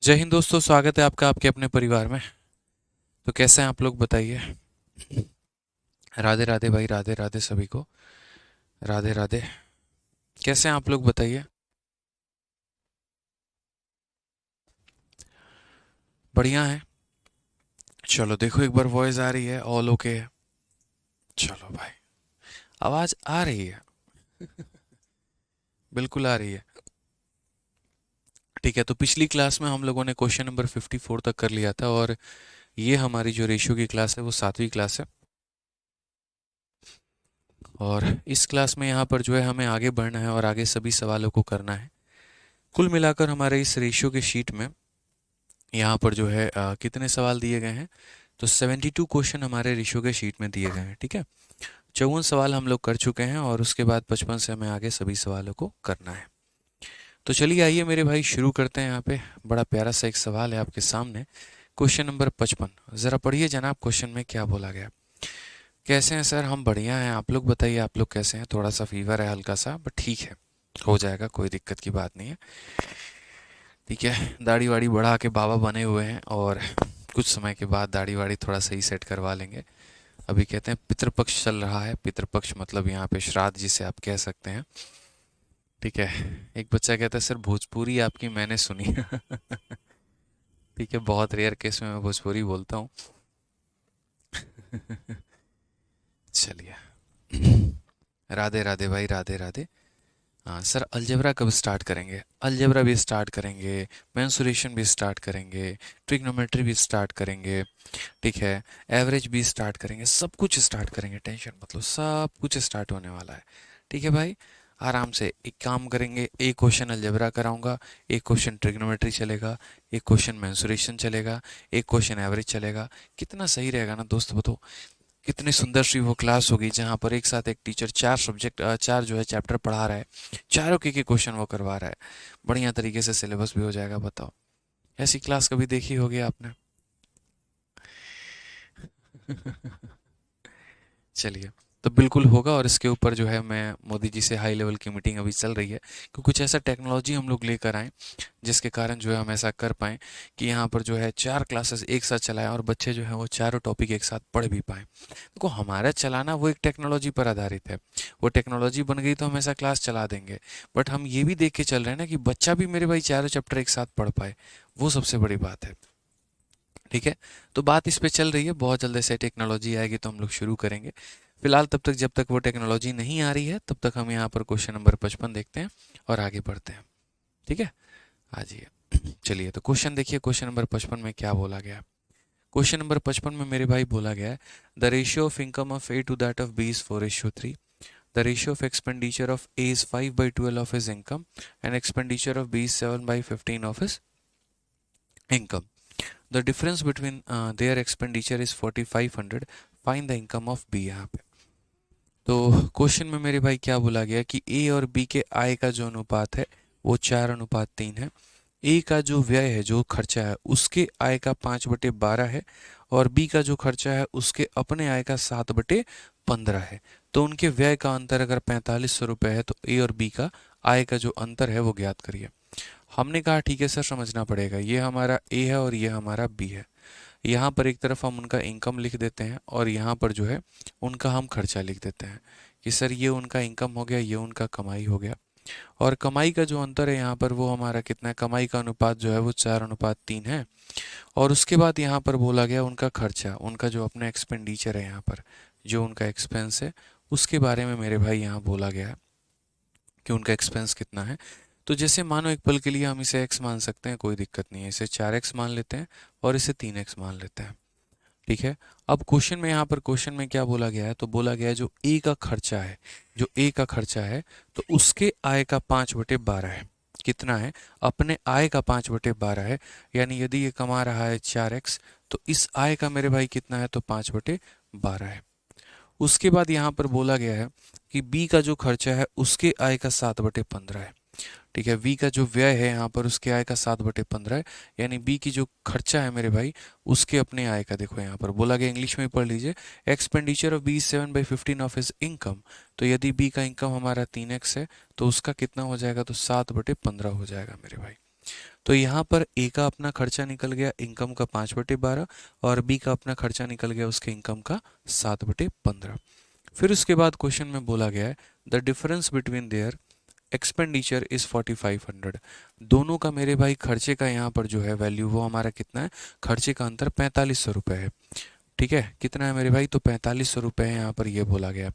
जय हिंद दोस्तों, स्वागत है आपका आपके अपने परिवार में। तो कैसे हैं आप लोग, बताइए। राधे राधे भाई, राधे राधे सभी को। राधे राधे। कैसे हैं आप लोग, बताइए। बढ़िया है। चलो देखो, एक बार वॉइस आ रही है, ऑल ओके है। चलो भाई, आवाज आ रही है। बिल्कुल आ रही है। ठीक है, तो पिछली क्लास में हम लोगों ने क्वेश्चन नंबर 54 तक कर लिया था, और ये हमारी जो रेशियो की क्लास है वो 7वीं क्लास है। और इस क्लास में यहाँ पर जो है हमें आगे बढ़ना है और आगे सभी सवालों को करना है। कुल मिलाकर हमारे इस रेशियो के शीट में यहाँ पर जो है कितने सवाल दिए गए हैं। तो 72 क्वेश्चन हमारे रेशियो के शीट में दिए गए हैं। ठीक है, 54 सवाल हम लोग कर चुके हैं, और उसके बाद 55 से हमें आगे सभी सवालों को करना है। तो चलिए आइए मेरे भाई, शुरू करते हैं। यहाँ पे बड़ा प्यारा सा एक सवाल है आपके सामने। क्वेश्चन नंबर 55, ज़रा पढ़िए जनाब, क्वेश्चन में क्या बोला गया। कैसे हैं सर? हम बढ़िया हैं, आप लोग बताइए, आप लोग कैसे हैं? थोड़ा सा फीवर है हल्का सा, बट ठीक है, हो जाएगा, कोई दिक्कत की बात नहीं है। ठीक है, दाढ़ी वाड़ी बढ़ा के बाबा बने हुए हैं, और कुछ समय के बाद दाढ़ी वाड़ी थोड़ा सही सेट करवा लेंगे। अभी कहते हैं पितृपक्ष चल रहा है। पितृपक्ष मतलब यहाँ पे श्राद्ध जिसे आप कह सकते हैं। ठीक है, एक बच्चा कहता है सर भोजपुरी आपकी मैंने सुनी। ठीक है, बहुत रेयर केस में मैं भोजपुरी बोलता हूँ। चलिए, राधे राधे भाई, राधे राधे। हाँ सर, अलजेब्रा कब स्टार्ट करेंगे? अलजेब्रा भी स्टार्ट करेंगे, मेंसुरेशन भी स्टार्ट करेंगे, ट्रिग्नोमेट्री भी स्टार्ट करेंगे। ठीक है, एवरेज भी स्टार्ट करेंगे, सब कुछ स्टार्ट करेंगे, टेंशन मतलब, सब कुछ स्टार्ट होने वाला है। ठीक है भाई, आराम से एक काम करेंगे, एक क्वेश्चन अलजेब्रा कराऊंगा, एक क्वेश्चन ट्रिग्नोमेट्री चलेगा, एक क्वेश्चन मेंसुरेशन चलेगा, एक क्वेश्चन एवरेज चलेगा। कितना सही रहेगा ना दोस्त, बताओ। कितनी सुंदर सी वो क्लास होगी जहाँ पर एक साथ एक टीचर चार सब्जेक्ट, चार जो है चैप्टर पढ़ा रहा है, चारों के क्वेश्चन वो करवा रहा है। बढ़िया तरीके से सिलेबस भी हो जाएगा, बताओ। ऐसी क्लास कभी देखी होगी आपने? चलिए, तो बिल्कुल होगा, और इसके ऊपर जो है मैं मोदी जी से हाई लेवल की मीटिंग अभी चल रही है कि कुछ ऐसा टेक्नोलॉजी हम लोग लेकर आएँ जिसके कारण जो है हम ऐसा कर पाएँ कि यहाँ पर जो है चार क्लासेस एक साथ चलाएं, और बच्चे जो हैं वो चारों टॉपिक एक साथ पढ़ भी पाएँ। देखो, हमारा चलाना वो एक टेक्नोलॉजी पर आधारित है। वो टेक्नोलॉजी बन गई तो हम ऐसा क्लास चला देंगे, बट हम ये भी देख के चल रहे हैं ना कि बच्चा भी मेरे भाई चारों चैप्टर एक साथ पढ़ पाए। वो सबसे बड़ी बात है। ठीक है, तो बात इस पे चल रही है, बहुत जल्द से टेक्नोलॉजी आएगी तो हम लोग शुरू करेंगे। फिलहाल तब तक, जब तक वो टेक्नोलॉजी नहीं आ रही है, तब तक हम यहाँ पर क्वेश्चन नंबर 55 देखते हैं और आगे बढ़ते हैं। ठीक है, आ जाइए। चलिए, तो क्वेश्चन देखिए, क्वेश्चन नंबर 55 में क्या बोला गया है। क्वेश्चन नंबर 55 में मेरे भाई बोला गया है, the ratio of income of A to that of B is 4:3। The ratio of expenditure of A is 5/12 of his income, and expenditure of B is 7/15 of his income. The difference between their expenditure is 4500। Find the income of B. यहाँ पे तो question में मेरे भाई क्या बोला गया कि ए और बी के आय का जो अनुपात है वो 4:3 है। ए का जो व्यय है, जो खर्चा है, उसके आय का 5/12 है, और बी का जो खर्चा है उसके अपने आय का 7/15 है। तो उनके व्यय का अंतर अगर 4500 रुपये है, तो ए और बी का आय का जो अंतर है वो ज्ञात करिए। हमने कहा ठीक है सर, समझना पड़ेगा, ये हमारा ए है और ये हमारा बी है। यहाँ पर एक तरफ हम उनका इनकम लिख देते हैं, और यहाँ पर जो है उनका हम खर्चा लिख देते हैं कि सर ये उनका इनकम हो गया, ये उनका कमाई हो गया। और कमाई का जो अंतर है यहाँ पर वो हमारा कितना है, कमाई का अनुपात जो है वो 4:3 है। और उसके बाद यहाँ पर बोला गया उनका खर्चा, उनका जो अपना एक्सपेंडिचर है, यहाँ पर जो उनका एक्सपेंस है, उसके बारे में मेरे भाई यहाँ बोला गया है कि उनका एक्सपेंस कितना है। तो जैसे मानो एक पल के लिए हम इसे x मान सकते हैं, कोई दिक्कत नहीं है, इसे 4x मान लेते हैं और इसे 3x मान लेते हैं। ठीक है, अब क्वेश्चन में, यहाँ पर क्वेश्चन में क्या बोला गया है, तो बोला गया है जो ए का खर्चा है, जो ए का खर्चा है, तो उसके आय का 5/12 है। कितना है? अपने आय का 5/12 है। यानी यदि ये कमा रहा है 4x, तो इस आय का मेरे भाई कितना है, तो 5/12 है। उसके बाद यहाँ पर बोला गया है कि बी का जो खर्चा है उसके आय का 7/15 है। ठीक है, बी का जो व्यय है यहाँ पर उसके आय का 7/15 है। यानी बी की जो खर्चा है मेरे भाई, उसके अपने आय का, देखो यहाँ पर बोला गया, इंग्लिश में पढ़ लीजिए, expenditure of B 7/15 of his income. तो यदि बी का इनकम हमारा 3x है, तो उसका कितना हो जाएगा, तो 7/15 हो जाएगा मेरे भाई। तो यहाँ पर ए का अपना खर्चा निकल गया इनकम का 5/12 और बी का अपना खर्चा निकल गया उसके इनकम का 7/15। फिर उसके बाद क्वेश्चन में बोला गया है the difference between their expenditure is 4500। दोनों का मेरे भाई खर्चे का यहाँ पर जो है वैल्यू वो हमारा कितना है, खर्चे का अंतर 4500 रुपये है। ठीक है, कितना है मेरे भाई, तो 4500 रुपये है। यहाँ पर ये बोला गया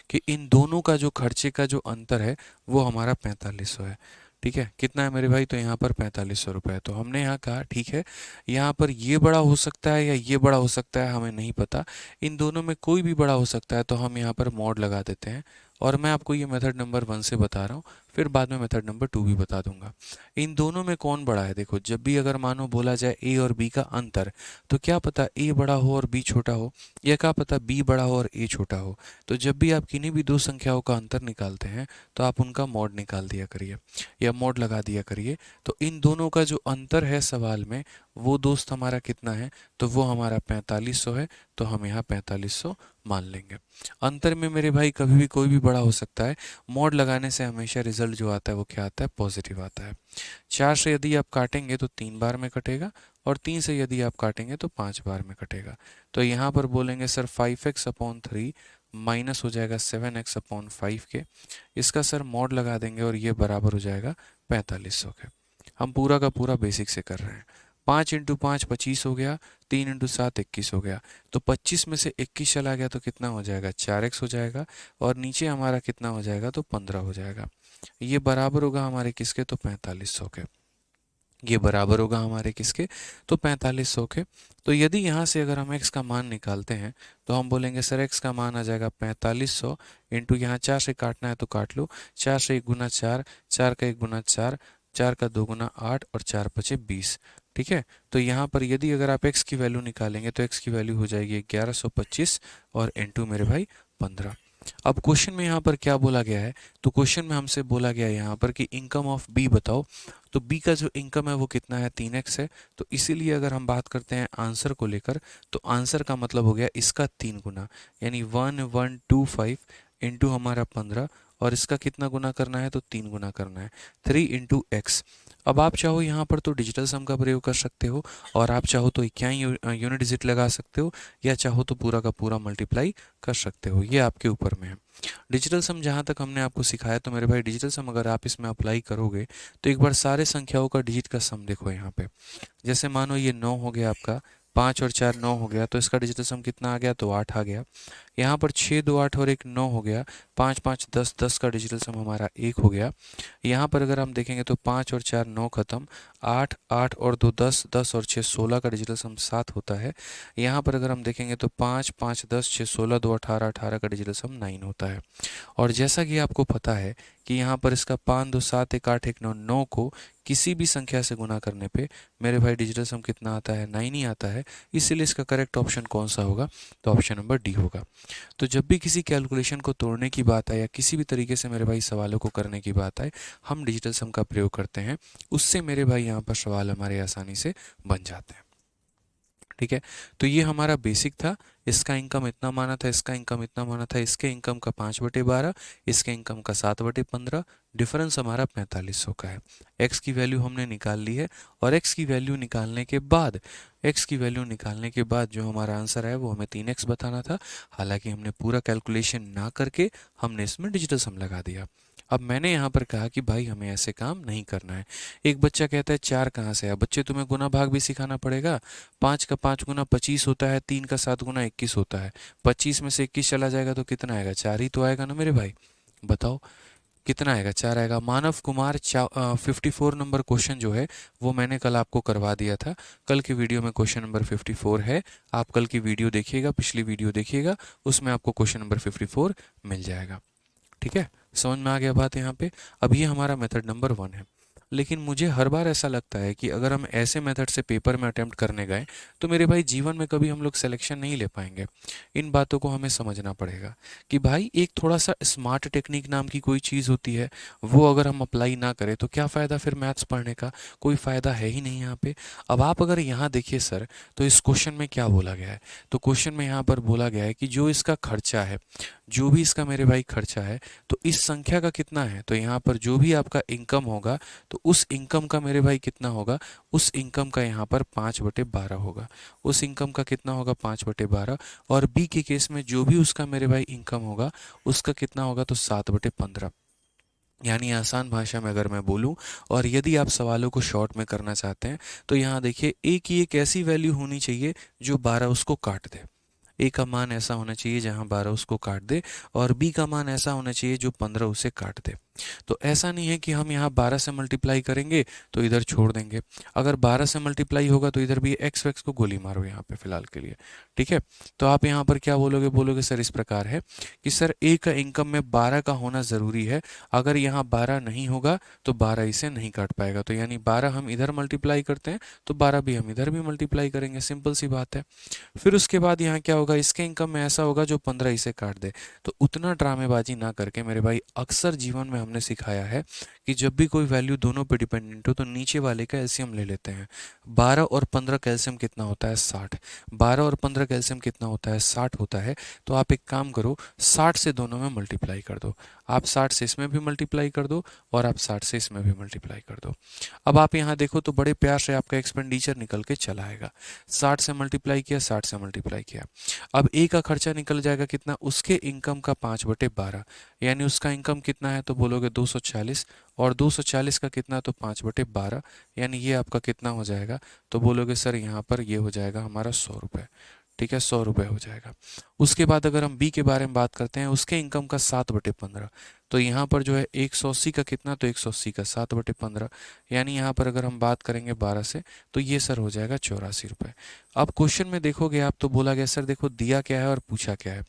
कि इन दोनों का जो खर्चे का जो अंतर है वो हमारा 4500 है। ठीक है, कितना है मेरे भाई, तो यहाँ पर 4500 रुपये। तो हमने यहाँ कहा ठीक है, यहाँ पर ये बड़ा हो सकता है या ये बड़ा हो सकता है, हमें नहीं पता, इन दोनों में कोई भी बड़ा हो सकता है, तो हम यहाँ पर मॉड लगा देते हैं। और मैं आपको ये मेथड नंबर 1 से बता रहा हूँ, फिर बाद में मेथड नंबर 2 भी बता दूंगा। इन दोनों में कौन बड़ा है, देखो जब भी अगर मानो बोला जाए ए और बी का अंतर, तो क्या पता ए बड़ा हो और बी छोटा हो, या क्या पता बी बड़ा हो और ए छोटा हो। तो जब भी आप किन्हीं भी दो संख्याओं का अंतर निकालते हैं तो आप उनका मॉड निकाल दिया करिए या मॉड लगा दिया करिए। तो इन दोनों का जो अंतर है सवाल में, वो दोस्त हमारा कितना है, तो वो हमारा 4500 है। तो हम यहाँ 4500 मान लेंगे। अंतर में मेरे भाई कभी भी कोई भी बड़ा हो सकता है, मॉड लगाने से हमेशा रिजल्ट जो आता है वो क्या आता है, पॉजिटिव आता है। 4 से यदि आप काटेंगे तो 3 बार में कटेगा, और 3 से यदि आप काटेंगे तो 5 बार में कटेगा। तो यहाँ पर बोलेंगे सर 5x/3 माइनस हो जाएगा 7x/5 के, इसका सर मॉड लगा देंगे और ये बराबर हो जाएगा 4500 के। हम पूरा का पूरा बेसिक से कर रहे हैं। 5 × 5 25 हो गया, 3 × 7 21 हो गया। तो 25 में से 21 चला गया तो कितना हो जाएगा, 4x हो जाएगा, और नीचे हमारा कितना हो जाएगा, तो 15 हो जाएगा। ये बराबर होगा हमारे किसके, तो 4500 के। ये बराबर होगा हमारे किसके, तो 4500 के। तो यदि यहाँ से अगर हम x का मान निकालते हैं तो हम बोलेंगे सर x का मान आ जाएगा 4500 इंटू, यहाँ 4 से काटना है तो काट लो, 4 से 1 गुना 4, 4 का 1 गुना 4, 4 का 2 गुना 8 और 4 पचे 20। ठीक है, तो यहाँ पर यदि अगर आप x की वैल्यू निकालेंगे तो x की वैल्यू हो जाएगी 1125 और इंटू मेरे भाई 15। अब क्वेश्चन में यहाँ पर क्या बोला गया है, तो क्वेश्चन में हमसे बोला गया है यहाँ पर कि इनकम ऑफ बी बताओ। तो बी का जो इनकम है वो कितना है, 3x है। तो इसीलिए अगर हम बात करते हैं आंसर को लेकर, तो आंसर का मतलब हो गया इसका 3 गुना, यानी 1125 इंटू हमारा 15, और इसका कितना गुना करना है, तो 3 गुना करना है, 3 इंटू एक्स। अब आप चाहो यहाँ पर तो डिजिटल सम का प्रयोग कर सकते हो, और आप चाहो तो इक्याई यूनिट डिजिट लगा सकते हो, या चाहो तो पूरा का पूरा मल्टीप्लाई कर सकते हो, ये आपके ऊपर में है। डिजिटल सम जहाँ तक हमने आपको सिखाया, तो मेरे भाई डिजिटल सम अगर आप इसमें अप्लाई करोगे तो एक बार सारे संख्याओं का डिजिट का सम देखो यहाँ पे। जैसे मानो ये 9 हो गया आपका, 5 और 4 9 हो गया, तो इसका डिजिटल सम कितना आ गया, तो 8 आ गया। यहाँ पर 6 2 8 और 1 9 हो गया, 5 5 10 10 का डिजिटल सम हमारा 1 हो गया। यहाँ पर अगर हम देखेंगे तो 5 और 4 9 खत्म, 8 8 और 2 10, 10 और 6 16 का डिजिटल सम 7 होता है। यहाँ पर अगर हम देखेंगे तो 5 5 10 6 16 2 18 18 का डिजिटल सम 9 होता है। और जैसा कि आपको पता है कि यहाँ पर इसका 5 2 7 1 8 1 9 9 को किसी भी संख्या से गुना करने पे मेरे भाई डिजिटल सम कितना आता है, 9 ही आता है। इसीलिए इसका करेक्ट ऑप्शन कौन सा होगा, तो ऑप्शन नंबर डी होगा। तो जब भी किसी कैलकुलेशन को तोड़ने की बात आए या किसी भी तरीके से मेरे भाई सवालों को करने की बात आए, हम डिजिटल सम का प्रयोग करते हैं। उससे मेरे भाई यहाँ पर सवाल हमारे आसानी से बन जाते हैं। ठीक है, तो ये हमारा बेसिक था। इसका इनकम इतना माना था, इसका इनकम इतना माना था, इसके इनकम का 5/12, इसके इनकम का 7/15, डिफरेंस हमारा 4500 का है। एक्स की वैल्यू हमने निकाल ली है, और एक्स की वैल्यू निकालने के बाद जो हमारा आंसर है वो हमें 3x बताना था। हालांकि हमने पूरा कैलकुलेशन ना करके हमने इसमें डिजिटल सम लगा दिया। अब मैंने यहाँ पर कहा कि भाई हमें ऐसे काम नहीं करना है। एक बच्चा कहता है 4 कहाँ से आया, बच्चे तुम्हें गुना भाग भी सिखाना पड़ेगा। 5 का 5 गुना 25 होता है, 3 का 7 गुना 21 होता है। 25 में से 21 चला जाएगा तो कितना आएगा, 4 ही तो आएगा ना मेरे भाई। बताओ कितना आएगा, 4 आएगा। मानव कुमार 54 नंबर क्वेश्चन जो है वो मैंने कल आपको करवा दिया था। कल की वीडियो में क्वेश्चन नंबर 54 है। आप कल की वीडियो देखिएगा, पिछली वीडियो देखिएगा, उसमें आपको क्वेश्चन नंबर 54 मिल जाएगा। ठीक है, समझ में आ गया बात यहाँ पे। अब ये हमारा मेथड नंबर 1 है। लेकिन मुझे हर बार ऐसा लगता है कि अगर हम ऐसे मेथड से पेपर में अटेम्प्ट करने गए तो मेरे भाई जीवन में कभी हम लोग सिलेक्शन नहीं ले पाएंगे। इन बातों को हमें समझना पड़ेगा कि भाई एक थोड़ा सा स्मार्ट टेक्निक नाम की कोई चीज़ होती है, वो अगर हम अप्लाई ना करें तो क्या फ़ायदा फिर मैथ्स पढ़ने का, कोई फ़ायदा है ही नहीं यहाँ पे। अब आप अगर यहाँ देखिए सर, तो इस क्वेश्चन में क्या बोला गया है, तो क्वेश्चन में यहाँ पर बोला गया है कि जो इसका खर्चा है, जो भी इसका मेरे भाई खर्चा है, तो इस संख्या का कितना है, तो यहाँ पर जो भी आपका इनकम होगा तो उस इनकम का मेरे भाई कितना होगा, उस इनकम का यहाँ पर 5/12 होगा। उस इनकम का कितना होगा, 5/12। और बी के केस में जो भी उसका मेरे भाई इनकम होगा उसका कितना होगा, तो 7/15। यानी आसान भाषा में अगर मैं बोलूं, और यदि आप सवालों को शॉर्ट में करना चाहते हैं, तो यहाँ देखिए ए की एक ऐसी वैल्यू होनी चाहिए जो 12 उसको काट दे। ए का मान ऐसा होना चाहिए जहां 12 उसको काट दे, और बी का मान ऐसा होना चाहिए जो 15 उसे काट दे। तो ऐसा नहीं है कि हम यहाँ 12 से मल्टीप्लाई करेंगे तो इधर छोड़ देंगे। अगर 12 से मल्टीप्लाई होगा तो इधर भी एक्स वैक्स को गोली मारो यहाँ पे फिलहाल के लिए। ठीक है, तो आप यहाँ पर क्या बोलोगे, बोलोगे सर इस प्रकार है कि सर ए का इनकम में 12 का होना ज़रूरी है। अगर यहाँ 12 नहीं होगा तो 12 इसे नहीं काट पाएगा। तो यानी 12 हम इधर मल्टीप्लाई करते हैं तो 12 भी हम इधर भी मल्टीप्लाई करेंगे, सिंपल सी बात है। फिर उसके बाद यहाँ क्या होगा, इसके इनकम में ऐसा होगा जो 15 इसे काट दे। तो उतना ड्रामेबाजी ना करके मेरे भाई, अक्सर जीवन में हमने सिखाया है कि जब भी कोई वैल्यू दोनों पे डिपेंडेंट हो तो नीचे वाले का एलसीएम ले लेते हैं। 12 और 15 का एलसीएम कितना होता है, 60। 12 और 15 का एलसीएम कितना होता है, 60 होता है। तो आप एक काम करो, 60 से दोनों में मल्टीप्लाई कर दो। आप 60 से इसमें भी मल्टीप्लाई कर दो और आप 60 से इसमें भी मल्टीप्लाई कर दो। अब आप यहाँ देखो तो बड़े प्यार से आपका एक्सपेंडिचर निकल के चला आएगा। 60 से मल्टीप्लाई किया, 60 से मल्टीप्लाई किया। अब ए का खर्चा निकल जाएगा कितना, उसके इनकम का 5/12। यानी उसका इनकम कितना है, तो बोलोगे 240, और 240 का कितना, तो 5/12। यानी ये आपका कितना हो जाएगा, तो बोलोगे सर यहाँ पर ये हो जाएगा हमारा 100 रुपये। ठीक है, 100 रुपये हो जाएगा। उसके बाद अगर हम बी के बारे में बात करते हैं, उसके इनकम का 7/15। तो यहाँ पर जो है 180 का कितना, तो 180 का 7/15। यानी यहाँ पर अगर हम बात करेंगे 12 से, तो ये सर हो जाएगा 84 रुपये। अब क्वेश्चन में देखोगे आप तो बोला गया सर देखो दिया क्या है और पूछा क्या है।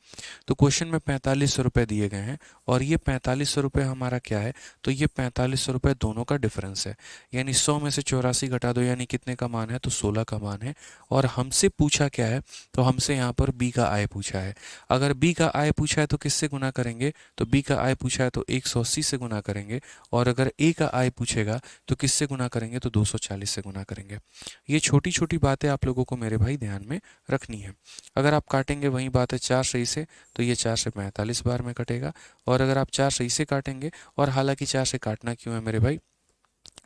तो क्वेश्चन में 4500 रुपये दिए गए हैं, और ये 4500 रुपये हमारा क्या है, तो ये 4500 रुपये दोनों का डिफरेंस है। यानी 100 में से 84 घटा दो, यानी कितने का मान है, तो 16 का मान है। और हमसे पूछा क्या है, तो हमसे यहाँ पर बी का आय पूछा है। अगर बी का आय पूछा है तो किससे गुना करेंगे, तो बी का आय पूछा है तो 180 से गुना करेंगे। और अगर ए का आय पूछेगा तो किससे गुना करेंगे, तो 240 से गुना करेंगे। ये छोटी छोटी बातें आप लोगों को मेरे भाई ध्यान में रखनी है। अगर आप काटेंगे वही बात है 4 सही से, तो ये 4 से 45 बार में कटेगा। और अगर आप 4 सही से काटेंगे, और हालांकि 4 से काटना क्यों है मेरे भाई,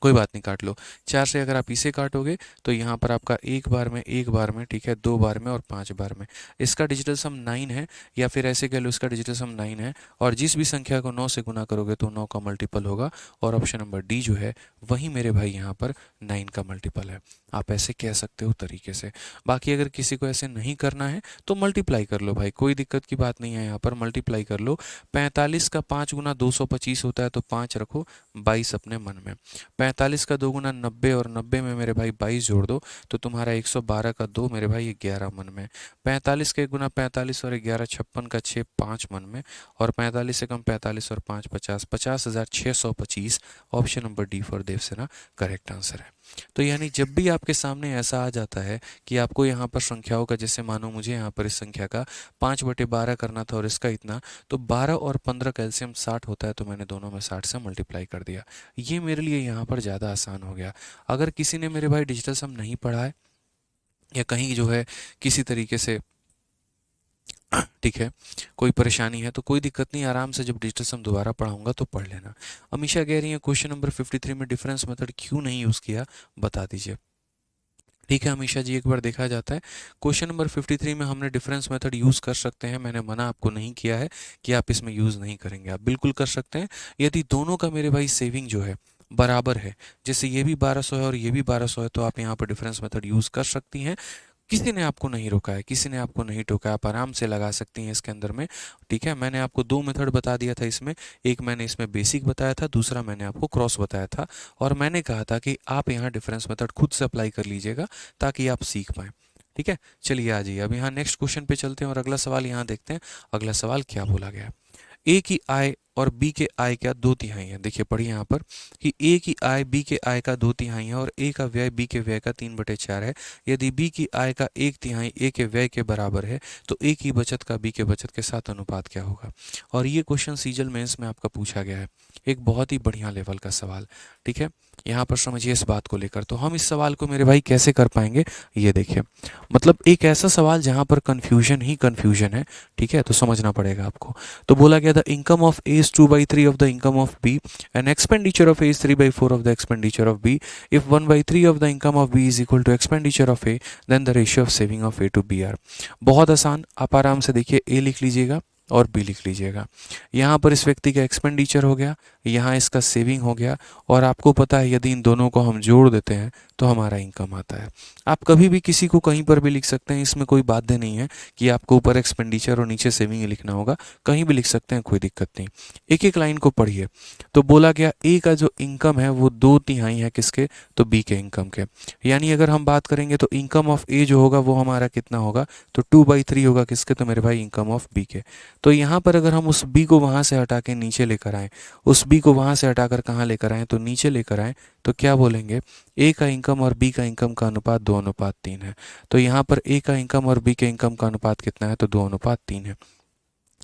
कोई बात नहीं, काट लो। 4 से अगर आप इसे काटोगे तो यहाँ पर आपका एक बार में, एक बार में, ठीक है, 2 बार में और 5 बार में। इसका डिजिटल सम 9 है, या फिर ऐसे कह लो इसका डिजिटल सम 9 है। और जिस भी संख्या को 9 से गुना करोगे तो 9 का मल्टीपल होगा, और ऑप्शन नंबर डी जो है वही मेरे भाई यहाँ पर 9 का मल्टीपल है। आप ऐसे कह सकते हो तरीके से। बाकी अगर किसी को ऐसे नहीं करना है तो मल्टीप्लाई कर लो भाई, कोई दिक्कत की बात नहीं है, यहाँ पर मल्टीप्लाई कर लो। 45 का 5 गुना 225 होता है, तो 5 रखो, 22 अपने मन में। 45 का 2 गुना 90, और 90 में मेरे भाई 22 जोड़ दो, तो तुम्हारा 112 का 2 मेरे भाई 11 मन में। 45 का 1 गुना 45 और 11 56 का 6 5 मन में। और 45 से कम 45 और 5 50, 50,625। Option number D for Devsena correct answer है। तो यानी जब भी आपके सामने ऐसा आ जाता है कि आपको यहाँ पर संख्याओं का, जैसे मानो मुझे यहाँ पर इस संख्या का 5/12 करना था और इसका इतना, तो 12 और 15 का एलसीएम 60 होता है, तो मैंने दोनों में 60 से मल्टीप्लाई कर दिया। ये मेरे लिए यहाँ पर ज़्यादा आसान हो गया। अगर किसी ने मेरे भाई डिजिटल सम नहीं पढ़ा है, या कहीं जो है किसी तरीके से ठीक है कोई परेशानी है, तो कोई दिक्कत नहीं, आराम से जब डिजिटल सम दोबारा पढ़ाऊंगा तो पढ़ लेना। अमीशा कह रही है क्वेश्चन नंबर 53 में डिफरेंस मेथड क्यों नहीं यूज़ किया, बता दीजिए। ठीक है अमीशा जी, एक बार देखा जाता है क्वेश्चन नंबर 53 में हमने डिफरेंस मेथड यूज़ कर सकते हैं। मैंने मना आपको नहीं किया है कि आप इसमें यूज़ नहीं करेंगे, आप बिल्कुल कर सकते हैं। यदि दोनों का मेरे भाई सेविंग जो है बराबर है, जैसे ये भी 1200 है और ये भी 1200 है, तो आप यहाँ पर डिफरेंस मेथड यूज़ कर सकती हैं। किसी ने आपको नहीं रोका है, किसी ने आपको नहीं टोका, आप आराम से लगा सकती हैं इसके अंदर में। ठीक है, मैंने आपको 2 मेथड बता दिया था इसमें, एक मैंने इसमें बेसिक बताया था, दूसरा मैंने आपको क्रॉस बताया था। और मैंने कहा था कि आप यहाँ डिफरेंस मेथड खुद से अप्लाई कर लीजिएगा ताकि आप सीख पाएँ। ठीक है, चलिए आ जाइए अब यहाँ नेक्स्ट क्वेश्चन पे चलते हैं और अगला सवाल यहाँ देखते हैं। अगला सवाल क्या बोला गया है, ए की आय और बी के आय क्या 2/3 है। देखिए पढ़िए यहाँ पर कि ए की आय बी के आय का 2/3 है, और ए का व्यय बी के व्यय का 3/4 है। यदि बी की आय का 1/3 ए के व्यय के बराबर है, तो ए की बचत का बी के बचत के साथ अनुपात क्या होगा। और ये क्वेश्चन सीजल मेंस में आपका पूछा गया है, एक बहुत ही बढ़िया लेवल का सवाल। ठीक है, यहाँ पर समझिए इस बात को लेकर। तो हम इस सवाल को मेरे भाई कैसे कर पाएंगे, ये देखिए, मतलब एक ऐसा सवाल जहाँ पर कन्फ्यूजन ही कन्फ्यूजन है, ठीक है, तो समझना पड़ेगा आपको। तो बोला गया the income of A is 2/3 of the income of B and expenditure of A is 3/4 of the expenditure of B. If 1/3 of the income of B is equal to expenditure of A then the ratio of saving of A to B are. बहुत आसान, आप आराम से देखिए, ए लिख लीजिएगा और B लिख लीजिएगा। यहाँ पर इस व्यक्ति का एक्सपेंडिचर हो गया, यहाँ इसका सेविंग हो गया, और आपको पता है यदि इन दोनों को हम जोड़ देते हैं तो हमारा इनकम आता है। आप कभी भी किसी को कहीं पर भी लिख सकते हैं, इसमें कोई बाध्य नहीं है कि आपको ऊपर एक्सपेंडिचर और नीचे सेविंग लिखना होगा, कहीं भी लिख सकते हैं, कोई दिक्कत नहीं। एक एक लाइन को पढ़िए। तो बोला गया ए का जो इनकम है वो 2/3 है किसके, तो बी के इनकम के। यानी अगर हम बात करेंगे तो इनकम ऑफ ए जो होगा वो हमारा कितना होगा, तो 2/3 होगा किसके, तो मेरे भाई इनकम ऑफ बी के। तो यहाँ पर अगर हम उस बी को वहाँ से हटा के नीचे लेकर आएँ, उस बी को वहाँ से हटाकर कहाँ लेकर आएँ, तो नीचे लेकर आएँ, तो क्या बोलेंगे, ए का इनकम और बी का इनकम का अनुपात 2:3 है। तो यहाँ पर ए का इनकम और बी के इनकम का अनुपात कितना है, तो 2:3 है।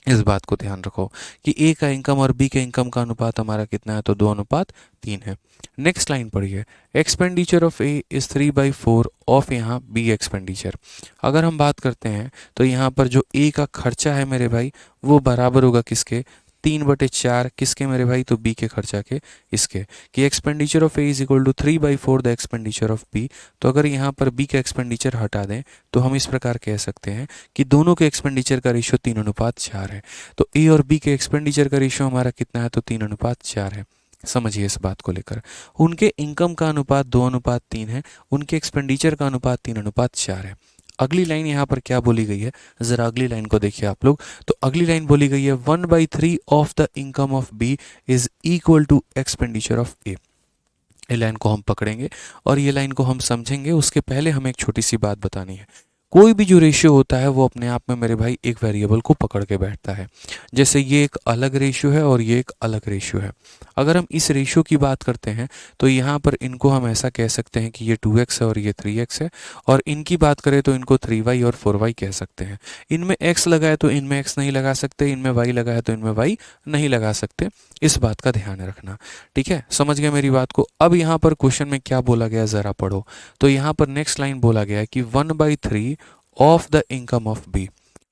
इस बात को ध्यान रखो कि ए का इनकम और बी के इनकम का अनुपात हमारा कितना है, तो 2:3 है। नेक्स्ट लाइन पढ़िए, expenditure of A is 3/4 of यहाँ बी एक्सपेंडिचर। अगर हम बात करते हैं तो यहाँ पर जो ए का खर्चा है मेरे भाई वो बराबर होगा किसके, 3/4 किसके मेरे भाई, तो बी के खर्चा के, इसके, कि expenditure of A is equal to 3/4 the expenditure of B. तो अगर यहाँ पर बी का एक्सपेंडिचर हटा दें तो हम इस प्रकार कह सकते हैं कि दोनों के एक्सपेंडिचर का रेशियो 3:4 है। तो ए और बी के एक्सपेंडिचर का रेशियो हमारा कितना है, तो 3:4 है। समझिए इस बात को लेकर, उनके इनकम का अनुपात 2:3 है, उनके एक्सपेंडिचर का अनुपात 3:4 है। अगली लाइन यहाँ पर क्या बोली गई है, जरा अगली लाइन को देखिए आप लोग। तो अगली लाइन बोली गई है 1/3 of the income of B is equal to expenditure of A. ये लाइन को हम पकड़ेंगे और ये लाइन को हम समझेंगे। उसके पहले हमें एक छोटी सी बात बतानी है। कोई भी जो रेशियो होता है वो अपने आप में मेरे भाई एक वेरिएबल को पकड़ के बैठता है। जैसे ये एक अलग रेशियो है और ये एक अलग रेशियो है। अगर हम इस रेशियो की बात करते हैं तो यहाँ पर इनको हम ऐसा कह सकते हैं कि ये 2x है और ये 3x है, और इनकी बात करें तो इनको 3y और 4y कह सकते हैं। इनमें x लगा है तो इनमें x नहीं लगा सकते, इनमें y लगा है तो इनमें y नहीं लगा सकते। इस बात का ध्यान रखना, ठीक है, समझ गए मेरी बात को। अब यहाँ पर क्वेश्चन में क्या बोला गया ज़रा पढ़ो। तो यहाँ पर नेक्स्ट लाइन बोला गया है कि 1/3 of the income of B,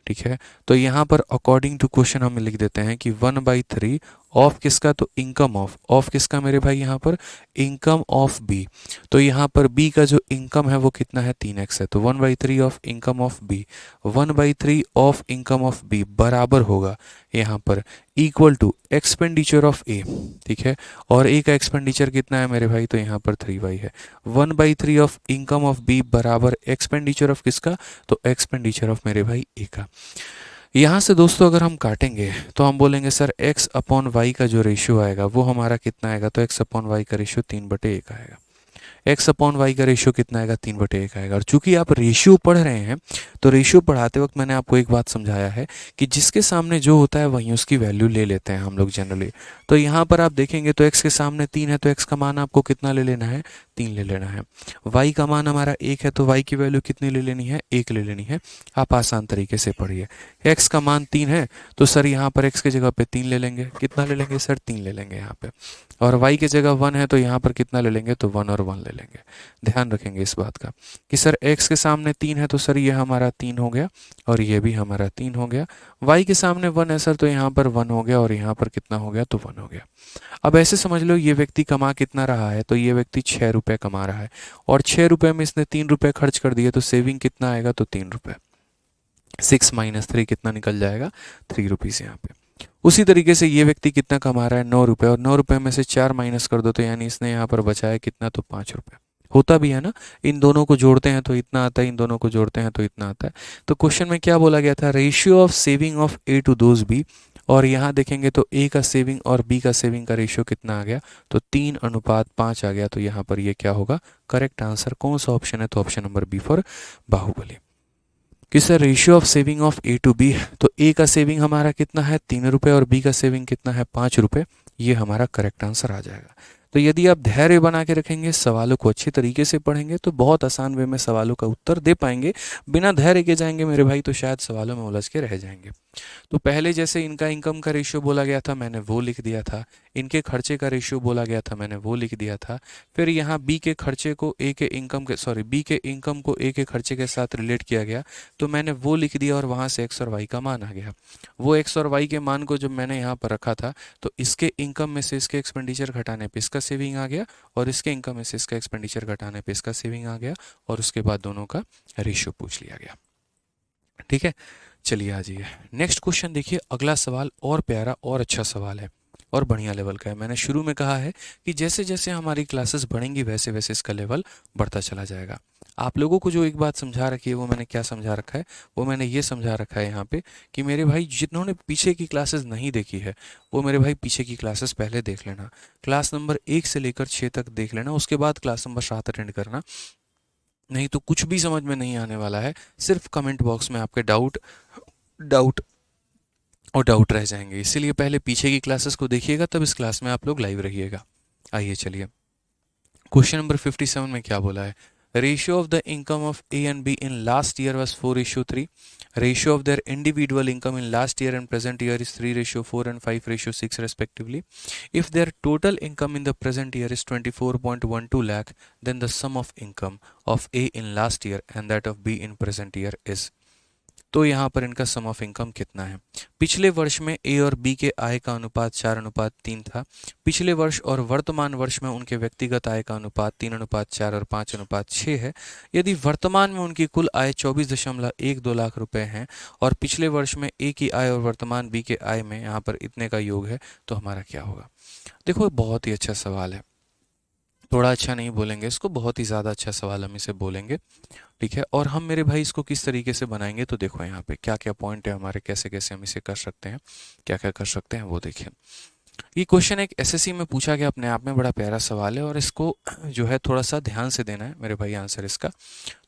ठीक है। तो यहाँ पर अकॉर्डिंग टू क्वेश्चन हम लिख देते हैं कि 1/3 ऑफ किसका, तो इनकम ऑफ किसका मेरे भाई, यहाँ पर इनकम ऑफ बी। तो यहाँ पर बी का जो इनकम है वो कितना है, 3x है। तो 1/3 of income of B, 1/3 of income of B बराबर होगा यहाँ पर equal to expenditure of A, ठीक है। और ए का एक्सपेंडिचर कितना है मेरे भाई, तो यहाँ पर 3y है। 1/3 ऑफ इनकम ऑफ बी बराबर एक्सपेंडिचर ऑफ किसका, तो एक्सपेंडिचर ऑफ मेरे भाई ए का। यहाँ से दोस्तों अगर हम काटेंगे तो हम बोलेंगे सर x/y का जो रेशियो आएगा वो हमारा कितना आएगा, तो x/y का रेशियो 3/1 आएगा। x/y का रेशियो कितना आएगा, 3/1 आएगा। और चूंकि आप रेशियो पढ़ रहे हैं तो रेशियो पढ़ाते वक्त मैंने आपको एक बात समझाया है कि जिसके सामने जो होता है वहीं उसकी वैल्यू ले लेते हैं हम लोग जनरली। तो यहाँ पर आप देखेंगे तो x के सामने 3 है तो x का मान आपको कितना ले लेना है, 3 ले लेना है। y का मान हमारा 1 है तो y की वैल्यू कितनी ले लेनी है, 1 ले लेनी है। आप आसान तरीके से पढ़िए। x का मान 3 है तो सर यहाँ पर x की जगह पे 3 ले लेंगे, कितना ले लेंगे सर, 3 ले लेंगे यहाँ पे। और y की जगह 1 है तो यहाँ पर कितना ले लेंगे, तो 1 और 1 ले लेंगे। ध्यान रखेंगे इस बात का कि सर x के सामने 3 है तो सर ये हमारा 3 हो गया और ये भी हमारा 3 हो गया। y के सामने 1 है सर तो यहाँ पर 1 हो गया और यहाँ पर कितना हो गया, तो 1 हो गया। अब ऐसे समझ लो ये व्यक्ति कमा कितना रहा है, तो ये व्यक्ति 6 रुपये कमा रहा है और 6 रुपये में इसने 3 रुपये खर्च कर दिए तो सेविंग कितना आएगा, तो 3 रुपये। 6 - 3 कितना निकल जाएगा, 3 रुपीज़ यहाँ पे। उसी तरीके से ये व्यक्ति कितना कमा रहा है, 9 रुपये, और 9 रुपये में से 4 माइनस कर दो तो यानी इसने यहाँ पर बचाया कितना, तो 5 रुपये। होता भी है ना, इन दोनों को जोड़ते हैं तो इतना आता है, इन दोनों को जोड़ते हैं तो इतना आता है। तो क्वेश्चन में क्या बोला गया था, ratio of saving of A to those B. और यहाँ देखेंगे तो ए का सेविंग और बी का सेविंग का रेशियो कितना आ गया, तो 3:5 आ गया। तो यहाँ पर ये क्या होगा, करेक्ट आंसर कौन सा ऑप्शन है, तो option number B for Bahubali. कि sir ratio of saving of A to B, तो ए का सेविंग हमारा कितना है, 3 रुपये, और बी का सेविंग कितना है, 5 रुपये। ये हमारा करेक्ट आंसर आ जाएगा। तो यदि आप धैर्य बना के रखेंगे, सवालों को अच्छी तरीके से पढ़ेंगे तो बहुत आसान वे में सवालों का उत्तर दे पाएंगे। बिना धैर्य के जाएंगे मेरे भाई तो शायद सवालों में उलझ के रह जाएंगे। तो पहले जैसे इनका इनकम का रेशियो बोला गया था मैंने वो लिख दिया था, इनके खर्चे का रेशियो बोला गया था मैंने वो लिख दिया था। फिर यहाँ बी के खर्चे को ए के इनकम के बी के इनकम को ए के खर्चे के साथ रिलेट किया गया, तो मैंने वो लिख दिया और वहाँ से एक्स और वाई का मान आ गया। वो एक्स और वाई के मान को जब मैंने यहाँ पर रखा था तो इसके इनकम में से इसके एक्सपेंडिचर घटाने पे इसका सेविंग आ गया और इसके इनकम में से इसका एक्सपेंडिचर घटाने पे इसका सेविंग आ गया और उसके बाद दोनों का रेशियो पूछ लिया गया। ठीक है, चलिए आ जाइए नेक्स्ट क्वेश्चन। देखिए अगला सवाल और प्यारा और अच्छा सवाल है और बढ़िया लेवल का है। मैंने शुरू में कहा है कि जैसे जैसे हमारी क्लासेस बढ़ेंगी वैसे वैसे इसका लेवल बढ़ता चला जाएगा। आप लोगों को जो एक बात समझा रखी है वो मैंने क्या समझा रखा है, वो मैंने ये समझा रखा है यहाँ पे कि मेरे भाई जिन्होंने पीछे की क्लासेस नहीं देखी है वो मेरे भाई पीछे की क्लासेस पहले देख लेना, क्लास नंबर 1 से लेकर 6 तक देख लेना, उसके बाद क्लास नंबर 7 अटेंड करना। नहीं तो कुछ भी समझ में नहीं आने वाला है, सिर्फ कमेंट बॉक्स में आपके डाउट डाउट और डाउट रह जाएंगे। इसीलिए पहले पीछे की क्लासेस को देखिएगा तब इस क्लास में आप लोग लाइव रहिएगा। आइए चलिए क्वेश्चन नंबर 57 में क्या बोला है, ratio of the income of A and be in last year was 4:3, ratio of their individual income in last year and present year is 3:4 and 5:6 respectively. If their total income in the present year is 24.12 lakh, then the sum of income of A in last year and that of B in present year is। तो यहाँ पर इनका सम of income कितना है। पिछले वर्ष में ए और बी के आय का अनुपात 4:3 था। पिछले वर्ष और वर्तमान वर्ष में उनके व्यक्तिगत आय का अनुपात 3:4 और 5:6 है। यदि वर्तमान में उनकी कुल आय 24.12 लाख रुपए है और पिछले वर्ष में ए की आय और वर्तमान बी के आय में यहाँ पर इतने का योग है तो हमारा क्या होगा। देखो बहुत ही अच्छा सवाल है, थोड़ा अच्छा नहीं बोलेंगे इसको, बहुत ही ज़्यादा अच्छा सवाल हम इसे बोलेंगे। ठीक है, और हम मेरे भाई इसको किस तरीके से बनाएंगे तो देखो यहाँ पे क्या क्या पॉइंट है हमारे, कैसे कैसे हम इसे कर सकते हैं, क्या क्या कर सकते हैं वो देखिए। ये क्वेश्चन एक एसएससी में पूछा गया, अपने आप में बड़ा प्यारा सवाल है और इसको जो है थोड़ा सा ध्यान से देना है मेरे भाई आंसर इसका।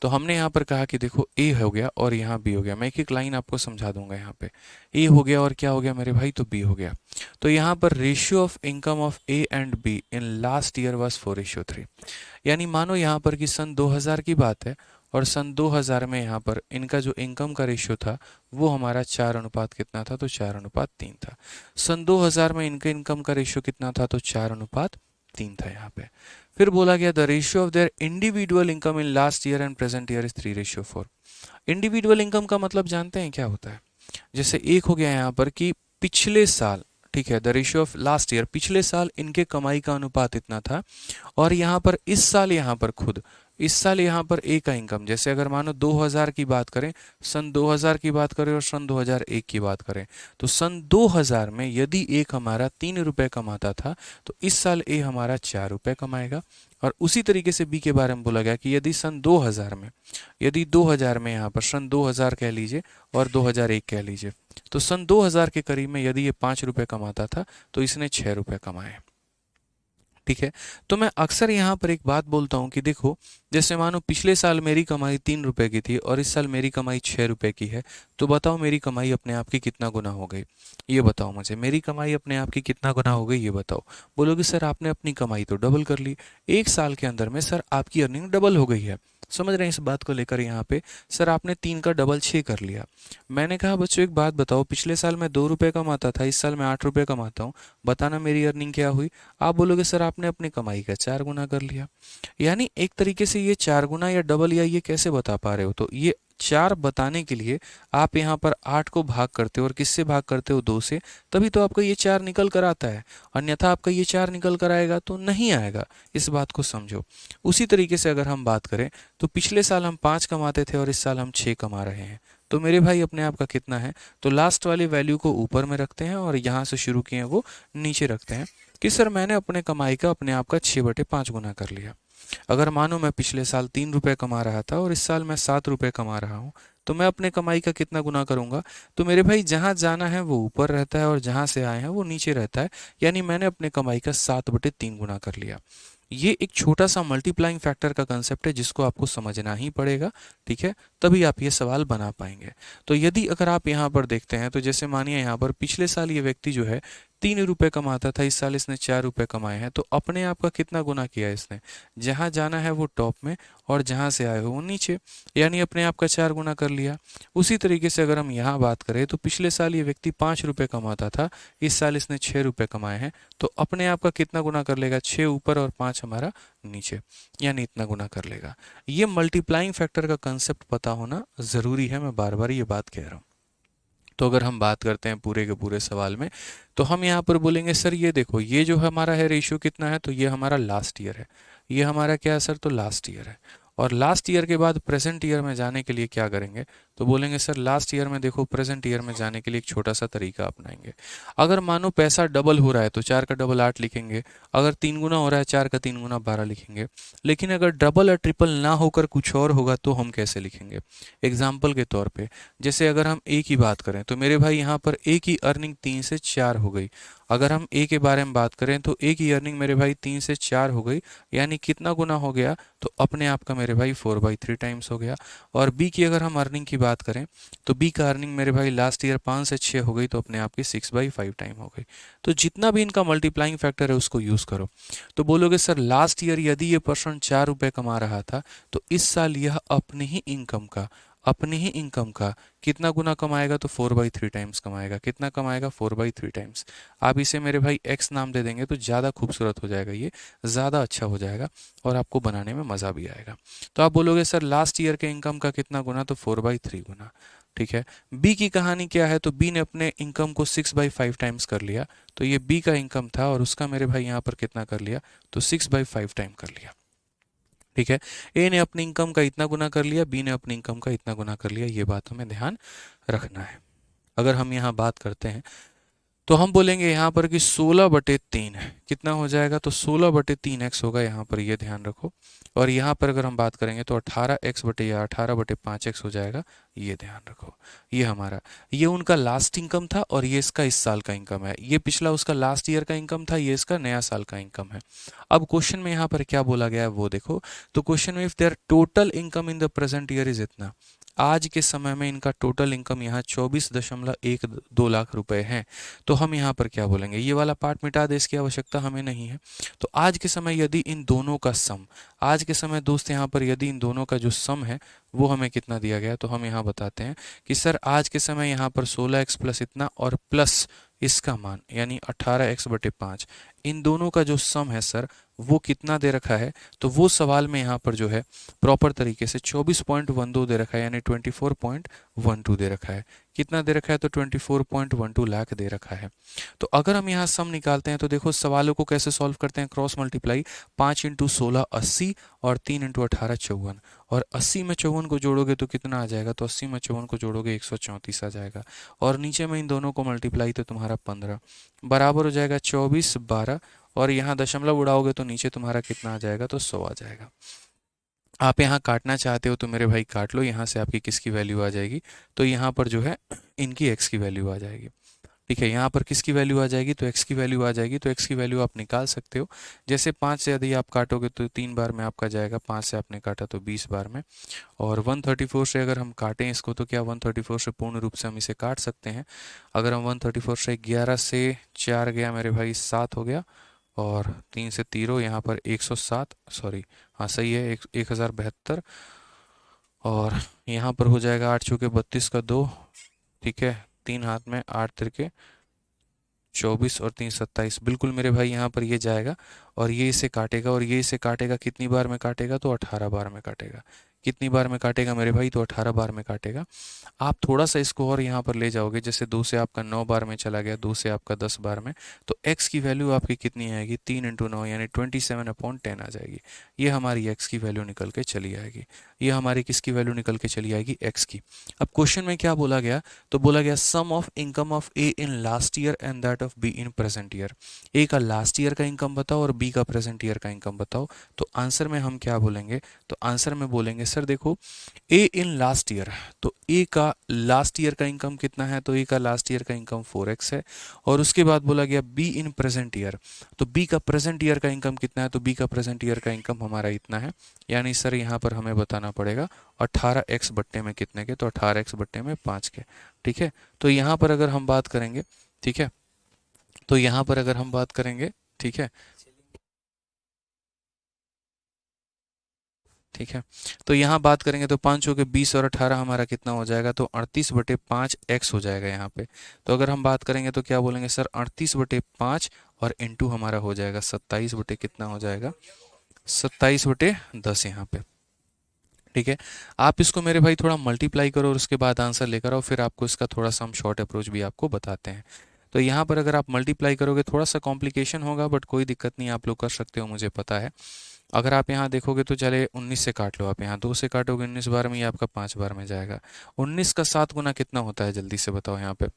तो हमने यहाँ पर कहा कि देखो ए हो गया और यहाँ बी हो गया, मैं एक एक लाइन आपको समझा दूंगा। यहाँ पे ए हो गया और क्या हो गया मेरे भाई, तो बी हो गया। तो यहाँ पर ratio of income of A and be in last year was 4:3, यानी मानो यहाँ पर कि सन 2000 की बात है और सन 2000 में यहाँ पर इनका जो इनकम का रेशियो था वो हमारा 4 अनुपात कितना था, तो 4:3 था। सन 2000 में इनके इनकम का रेशियो कितना था, तो 4:3 था यहाँ पे। फिर बोला गया the ratio of their individual income in last year and present year is 3:4। Individual income का मतलब जानते हैं क्या होता है, जैसे एक हो गया यहाँ पर कि पिछले साल, ठीक है, the ratio of last year, पिछले साल इनके कमाई का अनुपात इतना था और यहाँ पर इस साल यहाँ पर खुद इस साल यहाँ पर ए का इनकम, जैसे अगर मानो 2000 की बात करें, सन 2000 की बात करें और सन 2001 की बात करें, तो सन 2000 में यदि एक हमारा 3 रुपये कमाता था तो इस साल ए हमारा 4 रुपये कमाएगा। और उसी तरीके से बी के बारे में बोला गया कि यदि सन 2000 में यहाँ पर सन 2000 कह लीजिए और 2001 कह लीजिए, तो सन 2000 के करीब में यदि ये 5 रुपये कमाता था तो इसने 6 रुपये कमाए। ठीक है, तो मैं अक्सर यहाँ पर एक बात बोलता हूँ कि देखो, जैसे मानो पिछले साल मेरी कमाई 3 रुपए की थी और इस साल मेरी कमाई 6 रुपए की है, तो बताओ मेरी कमाई अपने आप की कितना गुना हो गई, ये बताओ मुझे, मेरी कमाई अपने आप की कितना गुना हो गई ये बताओ। बोलोगे सर आपने अपनी कमाई तो डबल कर ली, एक साल के अंदर में सर आपकी अर्निंग डबल हो गई है। समझ रहे हैं इस बात को लेकर, यहाँ पे सर आपने 3 का डबल 6 कर लिया। मैंने कहा बच्चों एक बात बताओ, पिछले साल मैं 2 रुपये कमाता था, इस साल मैं 8 रुपये कमाता हूँ, बताना मेरी अर्निंग क्या हुई। आप बोलोगे सर आपने अपनी कमाई का 4 गुना कर लिया। यानी एक तरीके से ये 4 गुना या डबल या ये कैसे बता पा रहे हो, तो ये 4 बताने के लिए आप यहाँ पर 8 को भाग करते हो और किससे भाग करते हो, 2 से, तभी तो आपका ये 4 निकल कर आता है, अन्यथा आपका ये 4 निकल कर आएगा तो नहीं आएगा। इस बात को समझो। उसी तरीके से अगर हम बात करें तो पिछले साल हम 5 कमाते थे और इस साल हम 6 कमा रहे हैं, तो मेरे भाई अपने आप का कितना है, तो लास्ट वाली वैल्यू को ऊपर में रखते हैं और यहाँ से शुरू किए वो नीचे रखते हैं कि सर मैंने अपने कमाई का अपने आप का 6/5 गुना कर लिया। अगर मानो मैं पिछले साल 3 रुपये कमा रहा था और इस साल मैं 7 रुपये कमा रहा हूँ, तो मैं अपने कमाई का कितना गुना करूंगा, तो मेरे भाई जहाँ जाना है वो ऊपर रहता है और जहाँ से आए हैं वो नीचे रहता है, यानी मैंने अपने कमाई का 7/3 गुना कर लिया। ये एक छोटा सा मल्टीप्लाइंग फैक्टर का कंसेप्ट है जिसको आपको समझना ही पड़ेगा। ठीक है, तभी आप ये सवाल बना पाएंगे। तो यदि अगर आप यहाँ पर देखते हैं तो जैसे मानिए यहाँ पर पिछले साल ये व्यक्ति जो है 3 रुपये कमाता था, इस साल इसने 4 रुपये कमाए हैं, तो अपने आप का कितना गुना किया इसने? जहाँ जाना है वो टॉप में और जहाँ से आए हो वो नीचे, यानी अपने आप का 4 गुना कर लिया। उसी तरीके से अगर हम यहाँ बात करें तो पिछले साल ये व्यक्ति 5 रुपये कमाता था, इस साल इसने 6 रुपये कमाए हैं, तो अपने आप का कितना गुना कर लेगा? 6 ऊपर और 5 हमारा नीचे, यानी इतना गुना कर लेगा। ये मल्टीप्लाइंग फैक्टर का कंसेप्ट पता होना ज़रूरी है, मैं बार बार ये बात कह रहा हूँ। तो अगर हम बात करते हैं पूरे के पूरे सवाल में, तो हम यहाँ पर बोलेंगे सर ये देखो, ये जो हमारा है रेशियो कितना है, तो ये हमारा लास्ट ईयर है। ये हमारा क्या है सर? तो लास्ट ईयर है। और लास्ट ईयर के बाद प्रेजेंट ईयर में जाने के लिए क्या करेंगे? तो बोलेंगे सर लास्ट ईयर में देखो, प्रेजेंट ईयर में जाने के लिए एक छोटा सा तरीका अपनाएंगे। अगर मानो पैसा डबल हो रहा है तो 4 का डबल 8 लिखेंगे, अगर 3 गुना हो रहा है 4 का 3 गुना 12 लिखेंगे। लेकिन अगर डबल और ट्रिपल ना होकर कुछ और होगा तो हम कैसे लिखेंगे? एग्जाम्पल के तौर पे, जैसे अगर हम ए की बात करें तो मेरे भाई यहाँ पर ए की अर्निंग 3 से 4 हो गई। अगर हम ए के बारे में बात करें तो ए की अर्निंग मेरे भाई 3 से 4 हो गई, यानी कितना गुना हो गया? तो अपने आप का मेरे भाई 4/3 टाइम्स हो गया। और बी की अगर हम अर्निंग की बात करें तो बी का अर्निंग मेरे भाई लास्ट ईयर 5 से 6 हो गई, तो अपने आप की 6/5 टाइम हो गई। तो जितना भी इनका मल्टीप्लाइंग फैक्टर है उसको यूज़ करो। तो बोलोगे सर लास्ट ईयर यदि ये पर्सन 4 रुपये कमा रहा था तो इस साल यह अपने ही इनकम का कितना गुना कमाएगा? तो 4/3 टाइम्स कमाएगा। कितना कमाएगा? 4/3 टाइम्स। आप इसे मेरे भाई x नाम दे देंगे तो ज़्यादा खूबसूरत हो जाएगा, ये ज़्यादा अच्छा हो जाएगा और आपको बनाने में मज़ा भी आएगा। तो आप बोलोगे सर लास्ट ईयर के इनकम का कितना गुना? तो 4/3 गुना। ठीक है। बी की कहानी क्या है? तो बी ने अपने इनकम को 6/5 टाइम्स कर लिया, तो ये बी का इनकम था और उसका मेरे भाई यहाँ पर कितना कर लिया? तो 6/5 टाइम कर लिया। ठीक है। ए ने अपनी इनकम का इतना गुना कर लिया, बी ने अपनी इनकम का इतना गुना कर लिया, ये बात हमें ध्यान रखना है। अगर हम यहाँ बात करते हैं तो हम बोलेंगे यहाँ पर कि 16/3 कितना हो जाएगा? तो 16/3x होगा, यहाँ पर ये ध्यान रखो। और यहाँ पर अगर हम बात करेंगे तो 18x/5x हो जाएगा, ये ध्यान रखो। ये हमारा, ये उनका लास्ट इनकम था और ये इसका इस साल का इनकम है। ये पिछला उसका लास्ट ईयर का इनकम था, ये इसका नया साल का इनकम है। अब क्वेश्चन में यहाँ पर क्या बोला गया है वो देखो। तो क्वेश्चन में if their total income in the present year is इतना, आज के समय में इनका टोटल इनकम यहाँ 24.12 लाख रुपए हैं, तो हम यहाँ पर क्या बोलेंगे? ये वाला पार्ट मिटा दे, इसकी आवश्यकता हमें नहीं है। तो आज के समय यदि इन दोनों का सम, आज के समय दोस्त यहाँ पर यदि इन दोनों का जो सम है वो हमें कितना दिया गया, तो हम यहाँ बताते हैं कि सर आज के समय यहाँ पर 16x प्लस इतना और प्लस इसका मान यानी 18x/5, इन दोनों का जो सम है सर वो कितना दे रखा है? तो वो सवाल में यहाँ पर जो है प्रॉपर तरीके से 24.12 दे रखा है, यानी 24.12 दे रखा है। कितना दे रखा है? तो 24.12 लाख दे रखा है। तो अगर हम यहाँ सम निकालते हैं तो देखो सवालों को कैसे सॉल्व करते हैं, क्रॉस मल्टीप्लाई। 5 × 16 80 और 3 × 18 54, और 80 में 54 को जोड़ोगे तो कितना आ जाएगा? तो 80 में 54 को जोड़ोगे 134 आ जाएगा, और नीचे में इन दोनों को मल्टीप्लाई तो तुम्हारा 15 बराबर हो जाएगा 24 12, और यहाँ दशमलव उड़ाओगे तो नीचे तुम्हारा कितना आ जाएगा? तो 100 आ जाएगा। आप यहाँ काटना चाहते हो तो मेरे भाई काट लो, यहाँ से आपकी किसकी वैल्यू आ जाएगी? तो यहाँ पर जो है इनकी x की वैल्यू आ जाएगी। ठीक है, यहाँ पर किसकी वैल्यू आ जाएगी? तो x की वैल्यू आ जाएगी। तो x की वैल्यू आप निकाल सकते हो। जैसे 5 से यदि आप काटोगे तो 3 बार में आपका जाएगा, 5 से आपने काटा तो 20 बार में, और 134 से अगर हम काटें इसको तो क्या 134 से पूर्ण रूप से हम इसे काट सकते हैं? अगर हम 134 से 11 से 4 गया मेरे भाई 7 हो गया, और 3 से 3 यहाँ पर 107, सॉरी हाँ सही है 1072, और यहाँ पर हो जाएगा 8 चौके 32 का 2, ठीक है, 3 हाथ में 8 तिरके 24 और 3 27, बिल्कुल मेरे भाई यहाँ पर ये जाएगा और ये इसे काटेगा, और ये इसे काटेगा कितनी बार में काटेगा? तो 18 बार में काटेगा। कितनी बार में काटेगा मेरे भाई? तो 18 बार में काटेगा। आप थोड़ा सा इसको और यहाँ पर ले जाओगे, जैसे 2 से आपका 9 बार में चला गया, 2 से आपका 10 बार में, तो x की वैल्यू आपकी कितनी आएगी? 3 × 9 यानी 27/10 आ जाएगी। ये हमारी x की वैल्यू निकल के चली आएगी। ये हमारी किसकी वैल्यू निकल के चली आएगी? x की। अब क्वेश्चन में क्या बोला गया? तो बोला गया sum of income of a in last year and that of b in present year. a का लास्ट ईयर का इनकम बताओ और b का प्रेजेंट ईयर का इनकम बताओ। तो आंसर में हम क्या बोलेंगे? तो आंसर में बोलेंगे सर देखो ए इन लास्ट ईयर, तो ए का लास्ट ईयर का इनकम कितना है, तो ए का लास्ट ईयर का इनकम 4x है। और उसके बाद बोला गया बी इन प्रेजेंट ईयर, तो बी का प्रेजेंट ईयर का इनकम कितना है, तो बी का प्रेजेंट ईयर का इनकम हमारा इतना है। यानी सर यहाँ पर हमें बताना पड़ेगा 18x बट्टे में कितने के, तो 18x बट्टे में 5 के। ठीक है, तो यहाँ पर अगर हम बात करेंगे, ठीक है, तो यहाँ पर अगर हम बात करेंगे, ठीक है, ठीक है, तो यहाँ बात करेंगे तो 5 के 20 और 18 हमारा कितना हो जाएगा, तो 38/5x हो जाएगा यहाँ पे। तो अगर हम बात करेंगे तो क्या बोलेंगे सर, 38/5 और इंटू हमारा हो जाएगा 27 बटे कितना हो जाएगा, 27/10 यहाँ पे। ठीक है, आप इसको मेरे भाई थोड़ा मल्टीप्लाई करो और उसके बाद आंसर लेकर आओ, फिर आपको इसका थोड़ा सा हम शॉर्ट अप्रोच भी आपको बताते हैं। तो यहाँ पर अगर आप मल्टीप्लाई करोगे थोड़ा सा कॉम्प्लिकेशन होगा, बट कोई दिक्कत नहीं, आप लोग कर सकते हो, मुझे पता है। अगर आप यहाँ देखोगे तो चले 19 से काट लो, आप यहाँ 2 से काटोगे 19 बार में, ये आपका 5 बार में जाएगा। 19 का 7 गुना कितना होता है, जल्दी से बताओ यहाँ पे।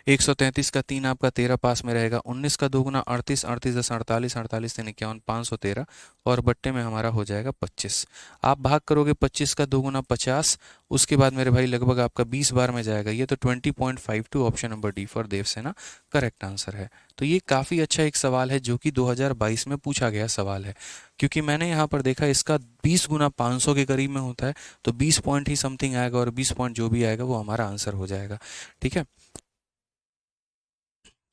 133 का 3 आपका 13 पास में रहेगा। 19 का 2 गुना 38, 38 10 48, 48 3 51, 513 और बट्टे में हमारा हो जाएगा 25। आप भाग करोगे 25 का 2 गुना 50, उसके बाद मेरे भाई लगभग आपका 20 बार में जाएगा। ये तो 20.52 option number D for Devsena correct answer है। तो ये काफ़ी अच्छा एक सवाल है जो कि 2022 में पूछा गया सवाल है, क्योंकि मैंने यहाँ पर देखा इसका 20 गुना 500 के करीब में होता है, तो 20 पॉइंट ही समथिंग आएगा और 20 पॉइंट जो भी आएगा वो हमारा आंसर हो जाएगा। ठीक है,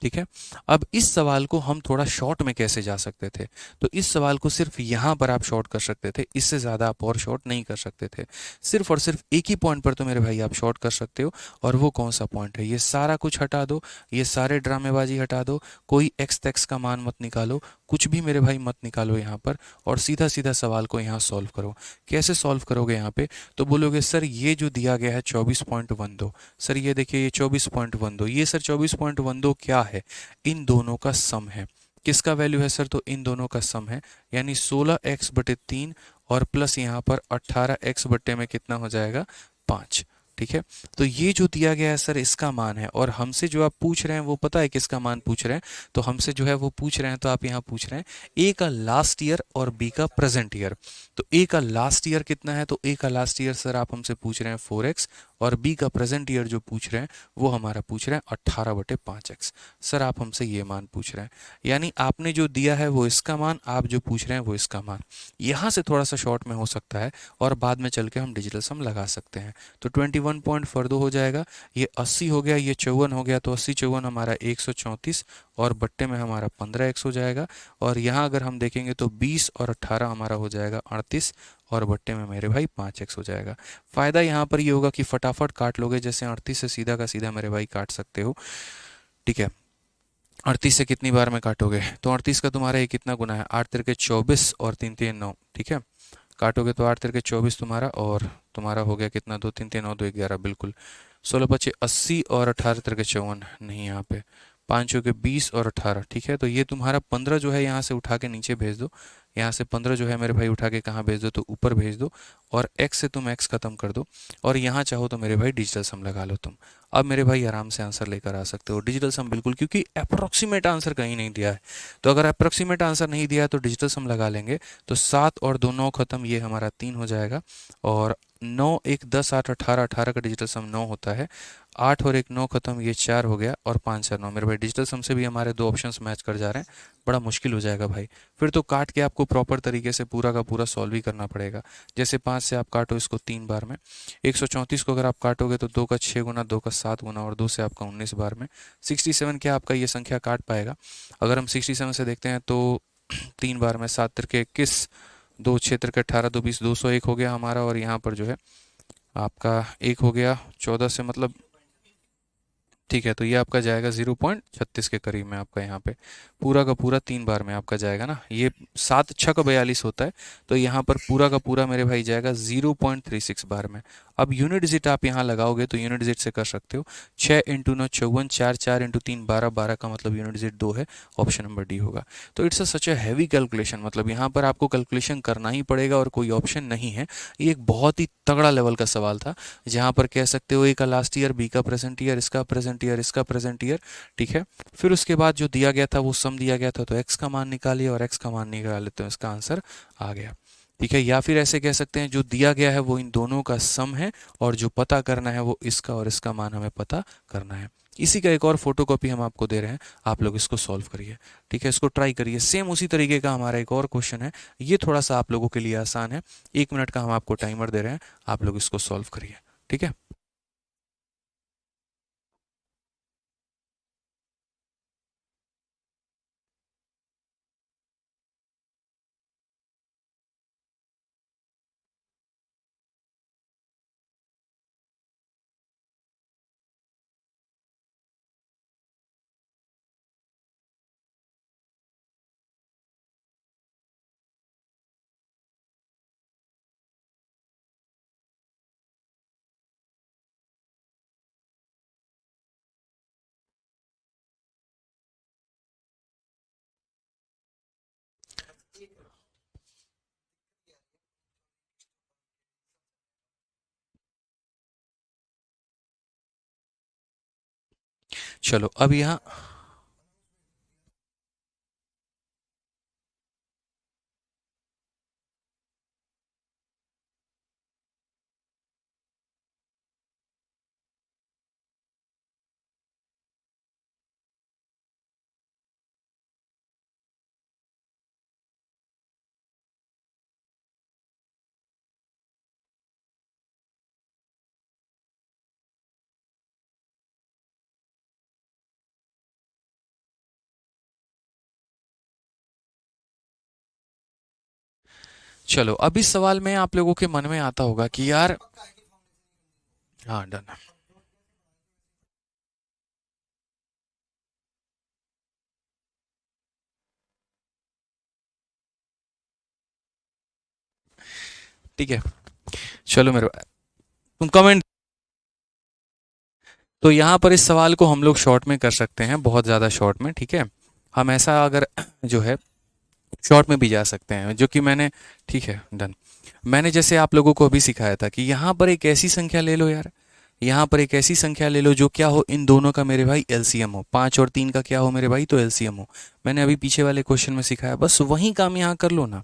ठीक है, अब इस सवाल को हम थोड़ा शॉर्ट में कैसे जा सकते थे, तो इस सवाल को सिर्फ यहाँ पर आप शॉर्ट कर सकते थे, इससे ज़्यादा आप और शॉर्ट नहीं कर सकते थे। सिर्फ और सिर्फ एक ही पॉइंट पर तो मेरे भाई आप शॉर्ट कर सकते हो, और वो कौन सा पॉइंट है, ये सारा कुछ हटा दो, ये सारे ड्रामेबाजी हटा दो, कोई एक्स टेक्स का मान मत निकालो, कुछ भी मेरे भाई मत निकालो यहाँ पर, और सीधा सीधा सवाल को यहाँ सॉल्व करो। कैसे सॉल्व करोगे यहाँ पे, तो बोलोगे सर ये जो दिया गया है 24.12, सर ये देखिए ये 24.12, ये सर 24.12 क्या है, इन दोनों का सम है। किसका वैल्यू है सर, तो इन दोनों का सम है, यानी 16x/3 और प्लस यहाँ पर 18x बट्टे में कितना हो जाएगा, 5। ठीक है, तो ये जो दिया गया है सर इसका मान है, और हमसे जो आप पूछ रहे हैं वो पता है किसका मान पूछ रहे हैं, तो हमसे जो है वो पूछ रहे हैं, तो आप यहाँ पूछ रहे हैं ए का लास्ट ईयर और बी का प्रेजेंट ईयर। तो ए का लास्ट ईयर कितना है, तो ए का लास्ट ईयर सर आप हमसे पूछ रहे हैं 4x, और बी का प्रेजेंट ईयर जो पूछ रहे हैं वो हमारा पूछ रहे हैं 18/5x। सर आप हमसे ये मान पूछ रहे हैं, यानी आपने जो दिया है वो इसका मान, आप जो पूछ रहे हैं वो इसका मान। यहाँ से थोड़ा सा शॉर्ट में हो सकता है, और बाद में चल के हम डिजिटल सम लगा सकते हैं। तो 21.42 हो जाएगा, ये 80 हो गया, ये 54 हो गया, तो 80 54 हमारा 134, और बट्टे में हमारा 15x हो जाएगा। और यहाँ अगर हम देखेंगे तो 20 और 18 हमारा हो जाएगा 38, और बट्टे में मेरे भाई 5x हो जाएगा। फ़ायदा यहाँ पर ये होगा कि फटाफट काट लोगे, जैसे 38 से सीधा का सीधा मेरे भाई काट सकते हो। ठीक है, 38 से कितनी बार में काटोगे, तो 38 का तुम्हारा ये कितना गुना है, 8 तिरके 24 और 3 3 9। ठीक है, काटोगे तो 8 तिरके 24 तुम्हारा, और तुम्हारा हो गया कितना, 2 3 3 9 2 11, बिल्कुल 16 25 80, और 18 तिरके 54 नहीं, यहाँ पे 5 के 20 और 18। ठीक है, तो ये तुम्हारा 15 जो है यहाँ से उठा के नीचे भेज दो, यहाँ से 15 जो है मेरे भाई उठा के कहाँ भेज दो, तो ऊपर भेज दो, और x से तुम x खत्म कर दो, और यहाँ चाहो तो मेरे भाई डिजिटल सम लगा लो तुम। अब मेरे भाई आराम से आंसर लेकर आ सकते हो डिजिटल सम, बिल्कुल, क्योंकि अप्रोक्सीमेट आंसर कहीं नहीं दिया है। तो अगर अप्रोक्सीमेट आंसर नहीं दिया है तो डिजिटल सम लगा लेंगे, तो 7 और 2 9 खत्म, ये हमारा 3 हो जाएगा, और 9 1 10 8 18, 18 का डिजिटल सम 9 होता है, 8 और 1 9 खत्म, ये 4 हो गया, और 5 4 9। मेरे भाई डिजिटल सम से भी हमारे दो ऑप्शंस मैच कर जा रहे हैं, बड़ा मुश्किल हो जाएगा भाई, फिर तो काट के आपको प्रॉपर तरीके से पूरा का पूरा सॉल्व ही करना पड़ेगा। जैसे 5 से आप काटो इसको 3 बार में, 134 को अगर आप काटोगे तो 2 का 6 गुना, 2 का 7 गुना, और 2 से आपका 19 बार में। 67 क्या आपका ये संख्या काट पाएगा, अगर हम 67 से देखते हैं तो 3 बार में, 7 तिरके 21, 2 6 तिरके 18, 2 20, 201 हो गया हमारा, और यहाँ पर जो है आपका 1 हो गया 14 से, मतलब ठीक है, तो ये आपका जाएगा 0.36 के करीब में, आपका यहाँ पे पूरा का पूरा 3 बार में आपका जाएगा ना, ये 7 6 का 42 होता है, तो यहाँ पर पूरा का पूरा मेरे भाई जाएगा 0.36 बार में। अब यूनिट डिजिट आप यहाँ लगाओगे तो यूनिट डिजिट से कर सकते हो, 6 इंटू 9 54, 4 4 इंटू 3 12, 12 का मतलब यूनिट डिजिट 2 है, ऑप्शन नंबर डी होगा। तो it's a such a heavy calculation, मतलब यहाँ पर आपको कैलकुलेशन करना ही पड़ेगा और कोई ऑप्शन नहीं है। ये एक बहुत ही तगड़ा लेवल का सवाल था, जहाँ पर कह सकते हो ए का लास्ट ईयर, बी का प्रेजेंट ईयर, इसका प्रेजेंट ईयर, इसका प्रेजेंट ईयर। ठीक है, फिर उसके बाद जो दिया गया था वो सम दिया गया था, तो एक्स का मान निकालिए और एक्स का मान निकाले तो इसका आंसर आ गया। ठीक है, या फिर ऐसे कह सकते हैं जो दिया गया है वो इन दोनों का सम है और जो पता करना है वो इसका और इसका मान हमें पता करना है। इसी का एक और फोटोकॉपी हम आपको दे रहे हैं, आप लोग इसको सॉल्व करिए। ठीक है, इसको ट्राई करिए। सेम उसी तरीके का हमारा एक और क्वेश्चन है, ये थोड़ा सा आप लोगों के लिए आसान है। 1 मिनट का हम आपको टाइमर दे रहे हैं, आप लोग इसको सॉल्व करिए। ठीक है, चलो अब यहाँ, चलो अब इस सवाल में आप लोगों के मन में आता होगा कि यार, हाँ डन। ठीक है, चलो मेरे, तुम कमेंट, तो यहाँ पर इस सवाल को हम लोग शॉर्ट में कर सकते हैं, बहुत ज़्यादा शॉर्ट में। ठीक है, हम ऐसा अगर जो है शॉर्ट में भी जा सकते हैं, जो कि मैंने, ठीक है डन, मैंने जैसे आप लोगों को अभी सिखाया था कि यहाँ पर एक ऐसी संख्या ले लो यार, यहाँ पर एक ऐसी संख्या ले लो जो क्या हो, इन दोनों का मेरे भाई एलसीएम हो, 5 और 3 का क्या हो मेरे भाई, तो एलसीएम हो। मैंने अभी पीछे वाले क्वेश्चन में सिखाया, बस वही काम यहाँ कर लो ना।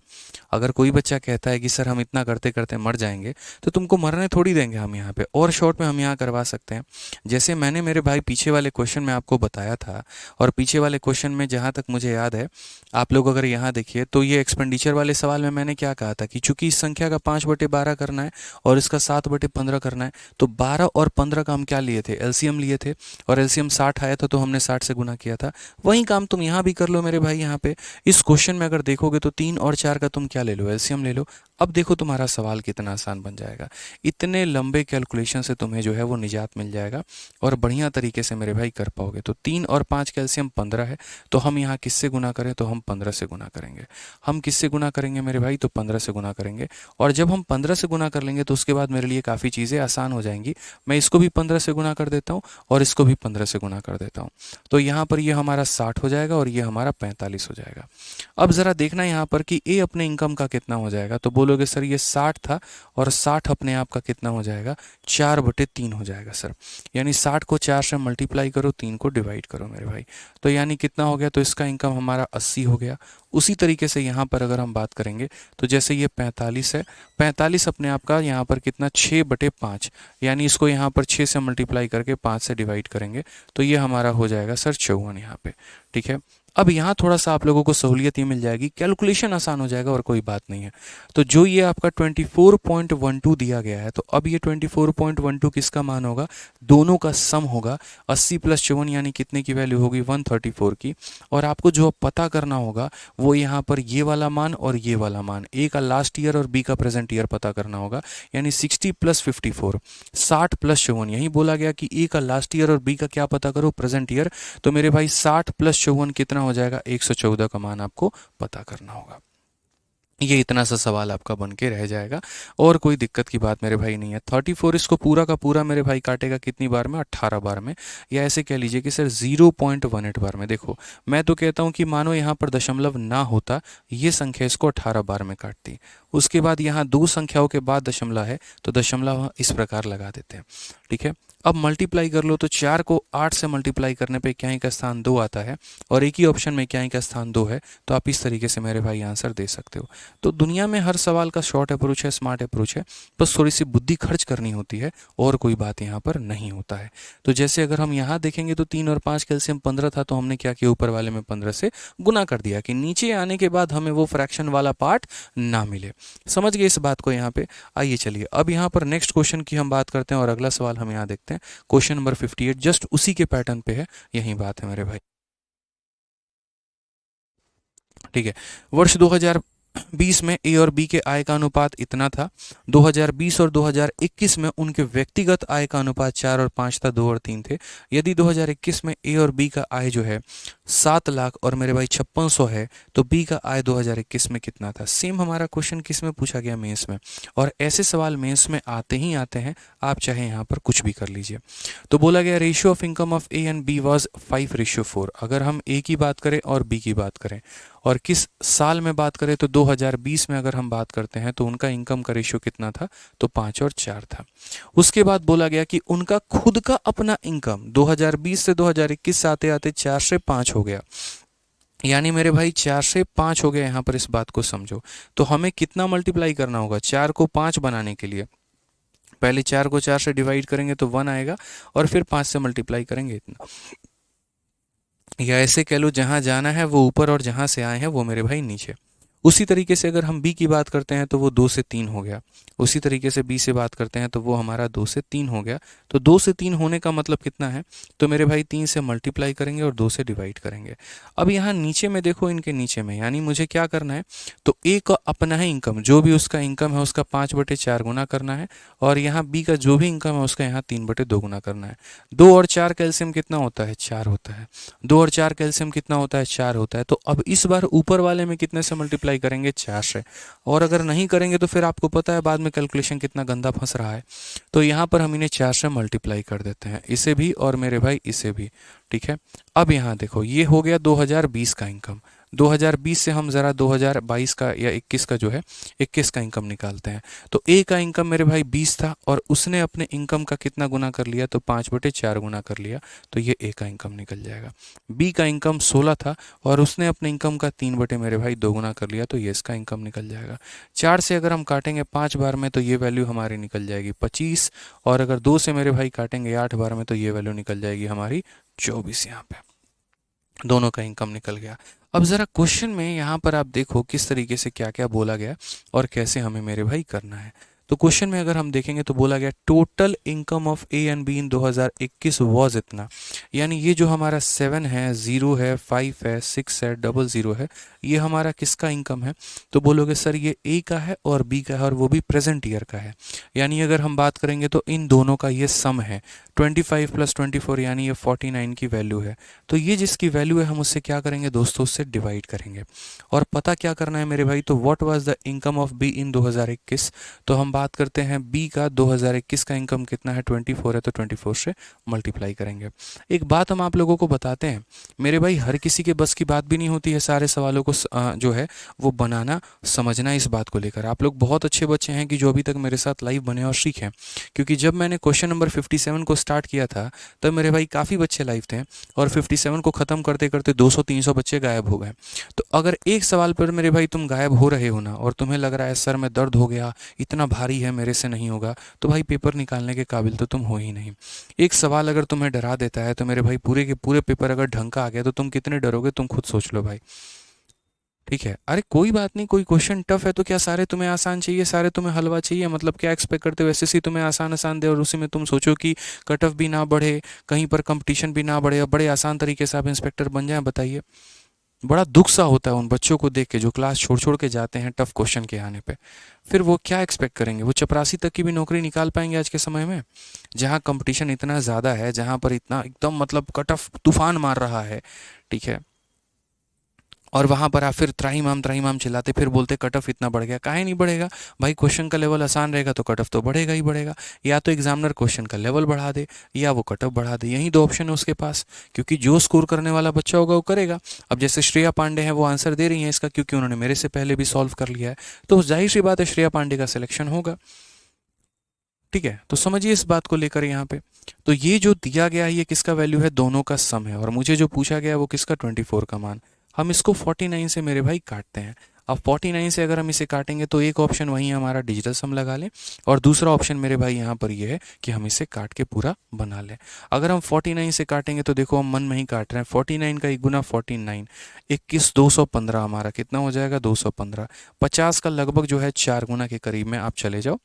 अगर कोई बच्चा कहता है कि सर हम इतना करते करते मर जाएंगे, तो तुमको मरने थोड़ी देंगे हम यहाँ पे, और शॉर्ट में हम यहाँ करवा सकते हैं। जैसे मैंने मेरे भाई पीछे वाले क्वेश्चन में आपको बताया था, और पीछे वाले क्वेश्चन में जहाँ तक मुझे याद है, आप लोग अगर यहाँ देखिए तो ये एक्सपेंडिचर वाले सवाल में मैंने क्या कहा था कि चूंकि इस संख्या का 5/12 करना है और इसका 7/15 करना है, तो 12 और 15 का हम क्या लिए थे, एलसीएम लिए थे, और एलसीएम 60 आया था तो हमने 60 से गुना किया था। वही काम तुम यहाँ भी कर लो मेरे भाई। यहाँ पे इस क्वेश्चन में अगर देखोगे तो 3 और 4 का तुम क्या ले लो, एलसीएम ले लो। अब देखो तुम्हारा सवाल कितना आसान बन जाएगा। इतने लंबे कैलकुलेशन से तुम्हें जो है वो निजात मिल जाएगा और बढ़िया तरीके से मेरे भाई कर पाओगे। तो 3 और 5 कैल्शियम 15 है, तो हम यहाँ किससे गुना करें, तो हम 15 से गुना करेंगे। हम किससे गुना करेंगे मेरे भाई, तो 15 से गुना करेंगे। और जब हम 15 से गुना कर लेंगे तो उसके बाद मेरे लिए काफ़ी चीज़ें आसान हो जाएंगी। मैं इसको भी 15 से गुना कर देता हूँ और इसको भी 15 से गुना कर देता हूँ। तो यहाँ पर ये हमारा 60 हो जाएगा और ये हमारा 45 हो जाएगा। अब ज़रा देखना यहाँ पर कि ए अपने इनकम का कितना हो जाएगा, तो बोलोगे सर ये 60 था और 60 अपने आप का कितना हो जाएगा, 4/3 हो जाएगा सर। यानी 60 को 4 से मल्टीप्लाई करो, 3 को डिवाइड करो मेरे भाई, तो यानी कितना हो गया, तो इसका इनकम हमारा 80 हो गया। उसी तरीके से यहाँ पर अगर हम बात करेंगे तो जैसे ये 45 है, 45 अपने आप का यहाँ पर कितना, 6/5, यानी इसको यहाँ पर 6 से मल्टीप्लाई करके 5 से डिवाइड करेंगे तो ये हमारा हो जाएगा सर 54 यहाँ पे। ठीक है, अब यहाँ थोड़ा सा आप लोगों को सहूलियत ये मिल जाएगी, कैलकुलेशन आसान हो जाएगा और कोई बात नहीं है। तो जो ये आपका 24.12 दिया गया है, तो अब ये 24.12 किसका मान होगा, दोनों का सम होगा। 80 + 54 यानी कितने की वैल्यू होगी, 134 की। और आपको जो अब पता करना होगा वो यहाँ पर ये वाला मान और ये वाला मान, ए का लास्ट ईयर और बी का प्रेजेंट ईयर पता करना होगा। यानी 60 + 54, 60 + 54, यही बोला गया कि ए का लास्ट ईयर और बी का क्या पता करो, प्रेजेंट ईयर। तो मेरे भाई 60 + 54 कितना हो जाएगा, 114 का मान आपको पता करना होगा। ये इतना सा सवाल आपका बन के रह जाएगा और कोई दिक्कत की बात मेरे भाई नहीं है। 34 इसको पूरा का पूरा मेरे भाई काटेगा कितनी बार में, 18 बार में, या ऐसे कह लीजिए कि सर 0.18 बार में। देखो मैं तो कहता हूँ कि मानो यहाँ पर दशमलव ना होता, ये संख्या इसको 18 बार में काटती। उसके बाद यहाँ दो संख्याओं के बाद दशमलव है तो दशमलव इस प्रकार लगा देते हैं। ठीक है, अब मल्टीप्लाई कर लो तो 4 को 8 से मल्टीप्लाई करने पे क्या का स्थान 2 आता है और एक ही ऑप्शन में क्या का स्थान 2 है। तो आप इस तरीके से मेरे भाई आंसर दे सकते हो। तो दुनिया में हर सवाल का शॉर्ट अप्रोच है, स्मार्ट अप्रोच है, बस थोड़ी सी बुद्धि खर्च करनी होती है और कोई बात यहाँ पर नहीं होता है। तो जैसे अगर हम यहाँ देखेंगे तो 3 और 5 कैल्शियम 15 था, तो हमने क्या किया, ऊपर वाले में 15 से गुना कर दिया कि नीचे आने के बाद हमें वो फ्रैक्शन वाला पार्ट ना मिले। समझ गए इस बात को यहाँ पे। आइए चलिए अब यहाँ पर नेक्स्ट क्वेश्चन की हम बात करते हैं और अगला सवाल हम यहाँ देखते हैं। क्वेश्चन नंबर 58 जस्ट उसी के पैटर्न पे है, यही बात है मेरे भाई। ठीक है, वर्ष 2020 में ए और बी के आय का अनुपात इतना था। 2020 और 2021 में उनके व्यक्तिगत आय का अनुपात 4 और 5 था, 2 और 3 थे। यदि 2021 में ए और बी का आय जो है 7 लाख और मेरे भाई 5600 है, तो बी का आय 2021 में कितना था। सेम हमारा क्वेश्चन किस में पूछा गया, मेंस में। और ऐसे सवाल मेंस में आते ही आते हैं, आप चाहे यहाँ पर कुछ भी कर लीजिए। तो बोला गया ratio of income of A and B was 5:4। अगर हम ए की बात करें और बी की बात करें और किस साल में बात करें तो 2020 में अगर हम बात करते हैं तो उनका इनकम का रेशियो कितना था, तो 5 और 4 था। उसके बाद बोला गया कि उनका खुद का अपना इनकम 2020 से 2021 आते आते 4 से 5 हो गया। यानी मेरे भाई 4 से 5 हो गया, यहाँ पर इस बात को समझो। तो हमें कितना मल्टीप्लाई करना होगा 4 को 5 बनाने के लिए, पहले 4 को 4 से डिवाइड करेंगे तो 1 आएगा और फिर 5 से मल्टीप्लाई करेंगे इतना। या ऐसे कह लो, जहाँ जाना है वो ऊपर और जहाँ से आए हैं वो मेरे भाई नीचे। उसी तरीके से अगर हम बी की बात करते हैं तो वो 2 से 3 हो गया। उसी तरीके से बी से बात करते हैं तो वो हमारा 2 से 3 हो गया। तो 2 से 3 होने का मतलब कितना है, तो मेरे भाई 3 से मल्टीप्लाई करेंगे और 2 से डिवाइड करेंगे। अब यहाँ नीचे में देखो, इनके नीचे में, यानी मुझे क्या करना है, तो ए का अपना है इनकम, जो भी उसका इनकम है उसका 5/4 गुना करना है और यहाँ बी का जो भी इनकम है उसका यहाँ 3/2 गुना करना है। 2 और 4 कैल्शियम कितना होता है, 4 होता है। 2 और 4 कैल्शियम कितना होता है, 4 होता है। तो अब इस बार ऊपर वाले में कितने से मल्टीप्लाई करेंगे, 4 से। और अगर नहीं करेंगे तो फिर आपको पता है बाद में कैलकुलेशन कितना गंदा फंस रहा है। तो यहाँ पर हम इन्हें 4 से मल्टीप्लाई कर देते हैं, इसे भी और मेरे भाई इसे भी। ठीक है, अब यहाँ देखो, ये हो गया 2020 का इनकम। 2020 से हम ज़रा 2022 का या 21 का जो है 21 का इनकम निकालते हैं। तो ए का इनकम मेरे भाई 20 था और उसने अपने इनकम का कितना गुना कर लिया, तो 5/4 गुना कर लिया। तो ये ए का इनकम निकल जाएगा। बी का इनकम 16 था और उसने अपने इनकम का 3 मेरे भाई 2 गुना कर लिया। तो ये इसका इनकम निकल जाएगा। 4 से अगर हम काटेंगे 5 बार में तो ये वैल्यू हमारी निकल जाएगी 25। और अगर 2 से मेरे भाई काटेंगे 8 बार में तो ये वैल्यू निकल जाएगी हमारी 24। यहाँ पे दोनों का इनकम निकल गया। अब ज़रा क्वेश्चन में यहाँ पर आप देखो किस तरीके से क्या क्या बोला गया और कैसे हमें मेरे भाई करना है। तो क्वेश्चन में अगर हम देखेंगे तो बोला गया total income of A and be in 2021 was इतना। यानी ये जो हमारा 7 है, 0 है, 5 है, 6 है, 00 है, ये हमारा किसका इनकम है। तो बोलोगे सर ये ए का है और बी का है और वो भी प्रेजेंट ईयर का है। यानी अगर हम बात करेंगे तो इन दोनों का ये सम है। 25 + 24 यानी ये 49 की वैल्यू है। तो ये जिसकी वैल्यू है हम उससे क्या करेंगे दोस्तों, उससे डिवाइड करेंगे। और पता क्या करना है मेरे भाई, तो what was the income of be in 2021। तो हम बात करते हैं बी का 2021 का इनकम कितना है, 24 है, तो 24 से मल्टीप्लाई करेंगे। एक बात हम आप लोगों को बताते हैं मेरे भाई, हर किसी के बस की बात भी नहीं होती है सारे सवालों को जो है वो बनाना समझना। इस बात को लेकर आप लोग बहुत अच्छे बच्चे हैं कि जो अभी तक मेरे साथ लाइव बने और सीखें। क्योंकि जब मैंने क्वेश्चन नंबर 57 को स्टार्ट किया था तब मेरे भाई काफ़ी बच्चे लाइव थे और 57 को ख़त्म करते करते 200-300 बच्चे गायब हो गए। तो अगर एक सवाल पर मेरे भाई तुम गायब हो रहे हो ना और तुम्हें लग रहा है सर में दर्द हो गया, इतना भारी है, मेरे से नहीं होगा, तो भाई पेपर निकालने के काबिल तो तुम हो ही नहीं। एक सवाल अगर तुम्हें डरा देता है तो मेरे भाई पूरे के पूरे पेपर अगर ढंग का आ गया तो तुम कितने डरोगे, तुम खुद सोच लो भाई। ठीक है, अरे कोई बात नहीं, कोई क्वेश्चन टफ है तो क्या सारे तुम्हें आसान चाहिए, सारे तुम्हें हलवा चाहिए? मतलब क्या एक्सपेक्ट करते हो एसएससी तुम्हें आसान आसान दे और उसी में तुम सोचो कि कट ऑफ भी ना बढ़े, कहीं पर कंपटीशन भी ना बढ़े और बड़े आसान तरीके से आप इंस्पेक्टर बन जाएं? बताइए, बड़ा दुख सा होता है उन बच्चों को देख के जो क्लास छोड़ छोड़ के जाते हैं टफ क्वेश्चन के आने पे। फिर वो क्या एक्सपेक्ट करेंगे, वो चपरासी तक की भी नौकरी निकाल पाएंगे आज के समय में, जहाँ कंपटीशन इतना ज़्यादा है, जहाँ पर इतना एकदम मतलब कट ऑफ तूफान मार रहा है। ठीक है, और वहाँ पर आप फिर त्राहिमाम चिल्लाते फिर बोलते कट ऑफ इतना बढ़ गया। काहे नहीं बढ़ेगा भाई, क्वेश्चन का लेवल आसान रहेगा तो कट ऑफ तो बढ़ेगा ही बढ़ेगा। या तो एग्जामिनर क्वेश्चन का लेवल बढ़ा दे या वो कट ऑफ बढ़ा दे, यही दो ऑप्शन है उसके पास। क्योंकि जो स्कोर करने वाला बच्चा होगा वो करेगा। अब जैसे श्रेया पांडे हैं वो आंसर दे रही हैं इसका, क्योंकि उन्होंने मेरे से पहले भी सॉल्व कर लिया है, तो जाहिर सी बात है श्रेया पांडे का सिलेक्शन होगा। ठीक है, तो समझिए इस बात को लेकर यहाँ पे। तो ये जो दिया गया है ये किसका वैल्यू है, दोनों का सम है, और मुझे जो पूछा गया है वो किसका, 24 का मान। हम इसको 49 से मेरे भाई काटते हैं। अब 49 से अगर हम इसे काटेंगे तो एक ऑप्शन वही हमारा डिजिटल सम लगा लें, और दूसरा ऑप्शन मेरे भाई यहाँ पर ये है कि हम इसे काट के पूरा बना लें। अगर हम 49 से काटेंगे तो देखो हम मन में ही काट रहे हैं, 49 का 1 गुना 49, 21 215 हमारा कितना हो जाएगा, 215। 50 का लगभग जो है 4 गुना के करीब में आप चले जाओ,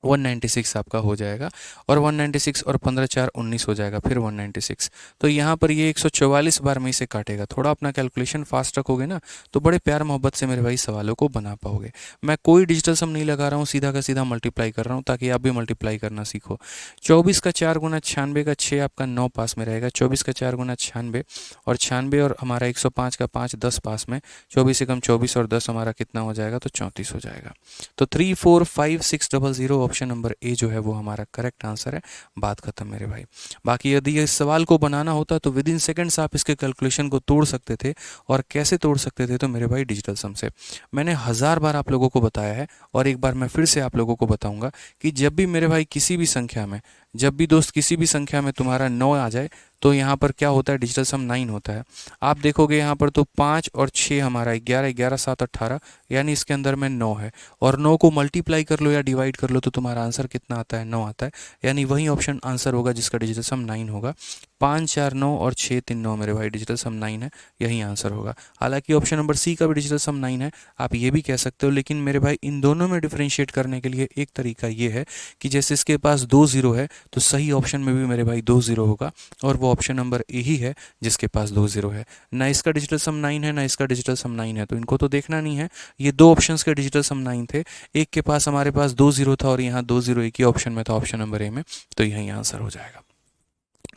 196 आपका हो जाएगा, और 196 और 15 4 19 हो जाएगा, फिर 196। तो यहाँ पर ये 144 बार में इसे काटेगा। थोड़ा अपना कैलकुलेशन फास्ट रखोगे ना तो बड़े प्यार मोहब्बत से मेरे भाई सवालों को बना पाओगे। मैं कोई डिजिटल सम नहीं लगा रहा हूँ, सीधा का सीधा मल्टीप्लाई कर रहा हूँ ताकि आप भी मल्टीप्लाई करना सीखो। 24 का 4 गुना 96 का 6 आपका 9 पास में रहेगा, 24 का 4 गुना 96, और 96 और हमारा 105 का 5 10 पास में, 24 से कम 24 और 10 हमारा कितना हो जाएगा, तो 34 हो जाएगा। तो 345600 ऑप्शन नंबर ए जो है वो हमारा करेक्ट आंसर है। बात खत्म मेरे भाई। बाकी यदि इस सवाल को बनाना होता तो विद इन सेकेंड्स आप इसके कैलकुलेशन को तोड़ सकते थे, और कैसे तोड़ सकते थे, तो मेरे भाई डिजिटल सम से। मैंने 1000 बार आप लोगों को बताया है, और एक बार मैं फिर से आप लोगों को बताऊंगा कि जब भी मेरे भाई किसी भी संख्या में, जब भी दोस्त किसी भी संख्या में तुम्हारा 9 आ जाए तो यहाँ पर क्या होता है, डिजिटल सम 9 होता है। आप देखोगे यहाँ पर तो 5 और 6 हमारा 11, 11 7 18, यानी इसके अंदर में 9 है, और 9 को मल्टीप्लाई कर लो या डिवाइड कर लो तो तुम्हारा आंसर कितना आता है, 9 आता है। यानी वही ऑप्शन आंसर होगा जिसका डिजिटल सम 9 होगा। 5 4 9 और 6 3 9 मेरे भाई डिजिटल सम 9 है, यही आंसर होगा। हालांकि ऑप्शन नंबर सी का भी डिजिटल सम 9 है, आप ये भी कह सकते हो, लेकिन मेरे भाई इन दोनों में डिफ्रेंशिएट करने के लिए एक तरीका ये है कि जैसे इसके पास 2 जीरो है तो सही ऑप्शन में भी मेरे भाई 2 जीरो होगा, और वो ऑप्शन नंबर ए ही है जिसके पास 2 जीरो है। ना इसका डिजिटल सम 9 है, ना इसका डिजिटल सम 9 है, तो इनको तो देखना नहीं है। ये दो ऑप्शंस के डिजिटल सम 9 थे, एक के पास हमारे पास 2 जीरो था और यहाँ 2 जीरो एक ही ऑप्शन में था, ऑप्शन नंबर ए में, तो यही आंसर हो जाएगा।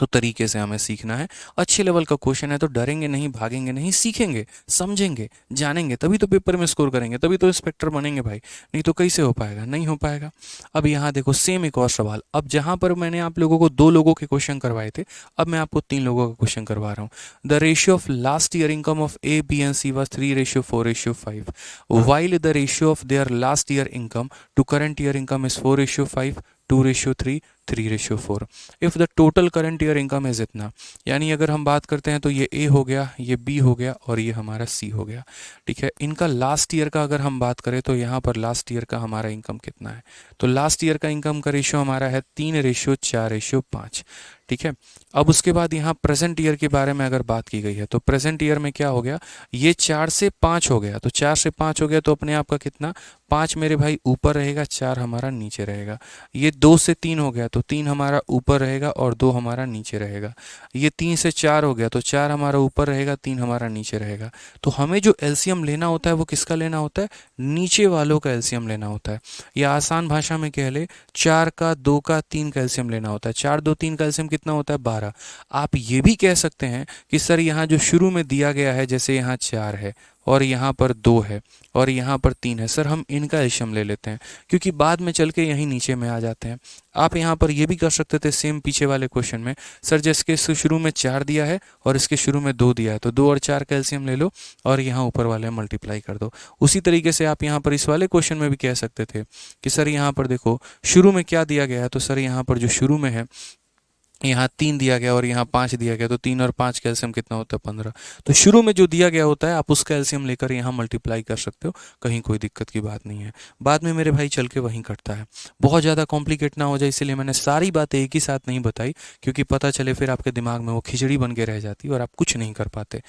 तो तरीके से हमें सीखना है। अच्छे लेवल का क्वेश्चन है तो डरेंगे नहीं, भागेंगे नहीं, सीखेंगे, समझेंगे, जानेंगे, तभी तो पेपर में स्कोर करेंगे, तभी तो इंस्पेक्टर बनेंगे भाई। नहीं तो कैसे हो पाएगा, नहीं हो पाएगा। अब यहाँ देखो सेम एक और सवाल। अब जहाँ पर मैंने आप लोगों को 2 लोगों के क्वेश्चन करवाए थे, अब मैं आपको 3 लोगों का क्वेश्चन करवा रहा हूँ। The ratio of last year income of A B and C was 3:4:5, while the ratio of their last year income to current year income is 4:5, 2:3, 3:4। If the total current year income is इतना, यानी अगर हम बात करते हैं तो ये ए हो गया, ये बी हो गया, और ये हमारा सी हो गया। ठीक है, इनका लास्ट ईयर का अगर हम बात करें तो यहाँ पर लास्ट ईयर का हमारा इनकम कितना है, तो लास्ट ईयर का इनकम का रेशियो हमारा है 3:4:5। ठीक है, अब उसके बाद यहाँ प्रेजेंट ईयर के बारे में अगर बात की गई है तो प्रेजेंट ईयर में क्या हो गया, ये 4 से 5 हो गया, तो 4 से 5 हो गया तो अपने आप का कितना, 5 मेरे भाई ऊपर रहेगा, 4 हमारा नीचे रहेगा। ये 2 से 3 हो गया तो 3 हमारा ऊपर रहेगा और 2 हमारा नीचे रहेगा। ये 3 से 4 हो गया तो 4 हमारा ऊपर रहेगा, 3 हमारा नीचे रहेगा। तो हमें जो एलसीएम लेना होता है वो किसका लेना होता है, नीचे वालों का एलसीएम लेना होता है, या आसान भाषा में कह ले 4 का, 2 का, 3 का एलसीएम लेना होता है। 4 2 3 का एलसीएम कितना होता है, 12। आप ये भी कह सकते हैं कि सर यहाँ जो शुरू में दिया गया है, जैसे यहाँ 4 है और यहाँ पर 2 है और यहाँ पर 3 है, सर हम इनका एलसीएम ले लेते हैं क्योंकि बाद में चल के यहीं नीचे में आ जाते हैं। आप यहाँ पर ये भी कर सकते थे सेम पीछे वाले क्वेश्चन में, सर जिसके शुरू में 4 दिया है और इसके शुरू में 2 दिया है तो 2 और 4 का एलसीएम ले लो और यहाँ ऊपर वाले मल्टीप्लाई कर दो। उसी तरीके से आप यहाँ पर इस वाले क्वेश्चन में भी कह सकते थे कि सर यहाँ पर देखो शुरू में क्या दिया गया है, तो सर यहाँ पर जो शुरू में है यहाँ 3 दिया गया और यहाँ 5 दिया गया तो 3 और 5 का एलसीएम कितना होता है, 15। तो शुरू में जो दिया गया होता है आप उसका एलसीएम लेकर यहाँ मल्टीप्लाई कर सकते हो, कहीं कोई दिक्कत की बात नहीं है। बाद में मेरे भाई चल के वहीं कटता है। बहुत ज़्यादा कॉम्प्लिकेट ना हो जाए इसलिए मैंने सारी बातें एक ही साथ नहीं बताई, क्योंकि पता चले फिर आपके दिमाग में वो खिचड़ी बन के रह जाती और आप कुछ नहीं कर पाते।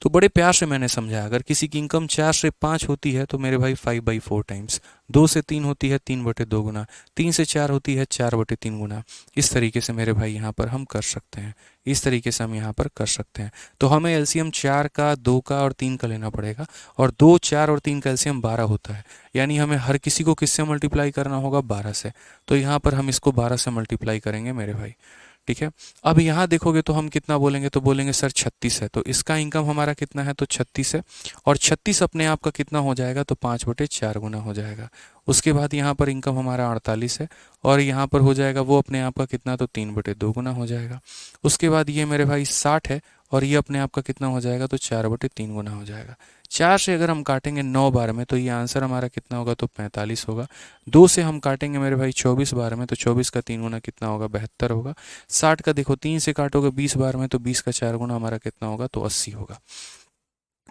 तो बड़े प्यार से मैंने समझाया, अगर किसी की इनकम 4 से 5 होती है तो मेरे भाई 5/4 टाइम्स, 2 से 3 होती है 3/2 गुना, 3 से 4 होती है 4/3 गुना। इस तरीके से मेरे भाई यहाँ पर हम कर सकते हैं, इस तरीके से हम यहाँ पर कर सकते हैं। तो हमें एलसीएम 4 का, 2 का और 3 का लेना पड़ेगा, और 2 4 और 3 का एलसीएम 12 होता है, यानी हमें हर किसी को किससे मल्टीप्लाई करना होगा, 12 से। तो यहाँ पर हम इसको 12 से मल्टीप्लाई करेंगे मेरे भाई। ठीक है, अब यहाँ देखोगे तो हम कितना बोलेंगे, तो बोलेंगे सर 36 है, तो इसका इनकम हमारा कितना है, तो 36 है, और 36 अपने आप का कितना हो जाएगा, तो 5/4 गुना हो जाएगा। उसके बाद यहाँ पर इनकम हमारा 48 है, और यहाँ पर हो जाएगा वो अपने आप का कितना, तो 3/2 गुना हो जाएगा। उसके बाद ये मेरे भाई 60 है, और ये अपने आप का कितना हो जाएगा, तो 4/3 गुना हो जाएगा। 4 से अगर हम काटेंगे 9 बार में तो ये आंसर हमारा कितना होगा, तो 45 होगा। 2 से हम काटेंगे मेरे भाई 24 बार में, तो 24 का 3 गुना कितना होगा, 72 होगा। 60 का देखो 3 से काटोगे 20 बार में, तो 20 का 4 गुना हमारा कितना होगा, तो 80 होगा।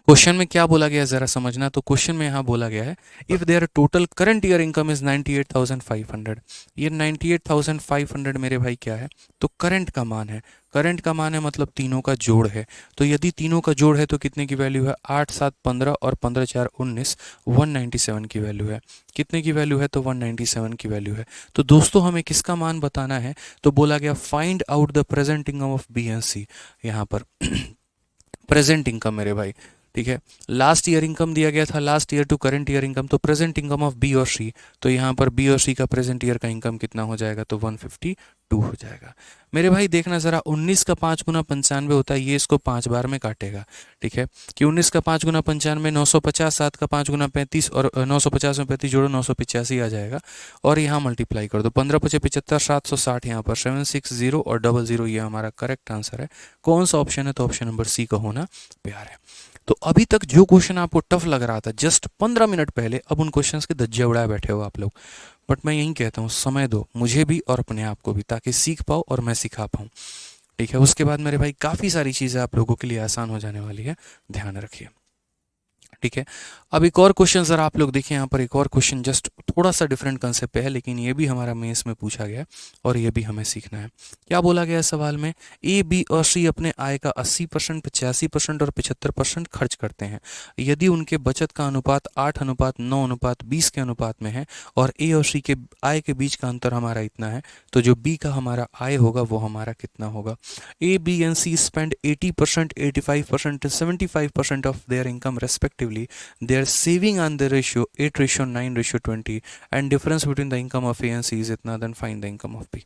क्वेश्चन में क्या बोला गया है जरा समझना। तो क्वेश्चन में यहाँ बोला गया है, if their total current year income is 98,500। ये 98,500 मेरे भाई क्या है, तो करंट का मान है। करंट का मान है मतलब तीनों का जोड़ है। तो यदि तीनों का जोड़ है तो कितने की वैल्यू है, 8 7 15 और 15 4 19, 197 की वैल्यू है। कितने की वैल्यू है, तो 197 की वैल्यू है। तो दोस्तों हमें किसका मान बताना है, तो बोला गया find out the present income of B and C. यहाँ पर प्रेजेंट इनकम मेरे भाई, ठीक है। लास्ट ईयर इनकम दिया गया था, last year to current year income, तो प्रेजेंट इनकम ऑफ बी और सी। तो यहाँ पर बी और सी का प्रेजेंट ईयर का इनकम कितना हो जाएगा, तो 152 हो जाएगा। मेरे भाई देखना जरा, 19 का 5 गुना 95 होता है, ये इसको 5 बार में काटेगा, ठीक है। कि 19 का 5 गुना 95 950, 7 का 5 गुना 35, और 950 में 35 जोड़ो 985 आ जाएगा, और यहाँ मल्टीप्लाई कर दो, 15 5 75, 760 यहाँ पर 760 और 00, ये हमारा करेक्ट आंसर है। कौन सा ऑप्शन है, तो ऑप्शन नंबर सी का होना प्यार है। तो अभी तक जो क्वेश्चन आपको टफ लग रहा था जस्ट 15 मिनट पहले, अब उन क्वेश्चंस के धज्जे उड़ाए बैठे हो आप लोग। बट मैं यही कहता हूँ, समय दो मुझे भी और अपने आप को भी, ताकि सीख पाओ और मैं सिखा पाऊँ, ठीक है। उसके बाद मेरे भाई काफ़ी सारी चीज़ें आप लोगों के लिए आसान हो जाने वाली है, ध्यान रखिए, ठीक है। अब एक और क्वेश्चन ज़रा आप लोग देखिए, यहाँ पर एक और क्वेश्चन जस्ट थोड़ा सा डिफरेंट कंसेप्ट पे है, लेकिन ये भी हमारा मेंस में पूछा गया है और ये भी हमें सीखना है। क्या बोला गया है सवाल में, ए बी और सी अपने आय का 80%, 85% और 75% खर्च करते हैं। यदि उनके बचत का अनुपात 8:9:20 के अनुपात में है, और ए और सी के आय के बीच का अंतर हमारा इतना है, तो जो बी का हमारा आय होगा वो हमारा कितना होगा। A B and C spend 80%, 85%, 75% of their income respectively. They are saving on the ratio 8:9:20, and difference between the income of A and C is इतना, then find the income of B।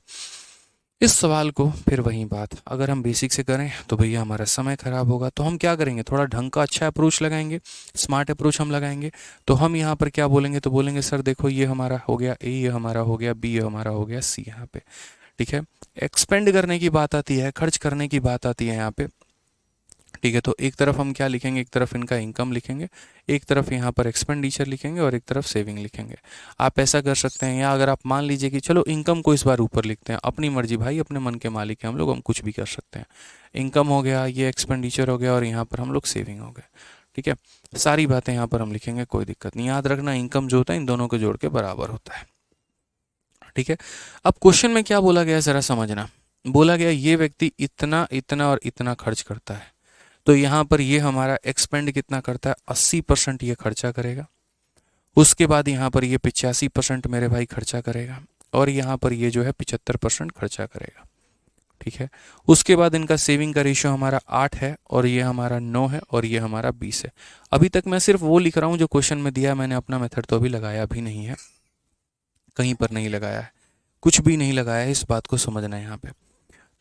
इस सवाल को फिर वही बात, अगर हम basic से करें तो भैया हमारा समय खराब होगा। तो हम क्या करेंगे, थोड़ा ढंग का अच्छा अप्रोच लगाएंगे, स्मार्ट अप्रोच हम लगाएंगे। तो हम यहाँ पर क्या बोलेंगे, तो बोलेंगे सर देखो ये हमारा हो गया ए, ये हमारा हो गया बी, ये हमारा हो गया सी यहाँ पे, ठीक है। एक्सपेंड करने की बात आती है, खर्च करने की बात आती है यहाँ पे, ठीक है। तो एक तरफ हम क्या लिखेंगे, एक तरफ इनका इनकम लिखेंगे, एक तरफ यहाँ पर एक्सपेंडिचर लिखेंगे, और एक तरफ सेविंग लिखेंगे। आप ऐसा कर सकते हैं, या अगर आप मान लीजिए कि चलो इनकम को इस बार ऊपर लिखते हैं, अपनी मर्जी भाई, अपने मन के मालिक हैं हम लोग, हम कुछ भी कर सकते हैं। इनकम हो गया, ये एक्सपेंडिचर हो गया, और यहाँ पर हम लोग सेविंग हो गए, ठीक है। सारी बातें यहाँ पर हम लिखेंगे, कोई दिक्कत नहीं। याद रखना इनकम जो होता है इन दोनों को जोड़ के बराबर होता है, ठीक है। अब क्वेश्चन में क्या बोला गया ज़रा समझना। बोला गया ये व्यक्ति इतना इतना और इतना खर्च करता है, तो यहाँ पर ये हमारा एक्सपेंड कितना करता है, 80% ये खर्चा करेगा। उसके बाद यहाँ पर ये 85% मेरे भाई खर्चा करेगा, और यहाँ पर ये जो है 75% खर्चा करेगा, ठीक है। उसके बाद इनका सेविंग का रेशियो हमारा 8 है, और ये हमारा 9 है, और ये हमारा 20 है। अभी तक मैं सिर्फ वो लिख रहा हूँ जो क्वेश्चन में दिया है, मैंने अपना मेथड तो अभी लगाया भी नहीं है, कहीं पर नहीं लगाया है, कुछ भी नहीं लगाया है, इस बात को समझना है यहाँ पे।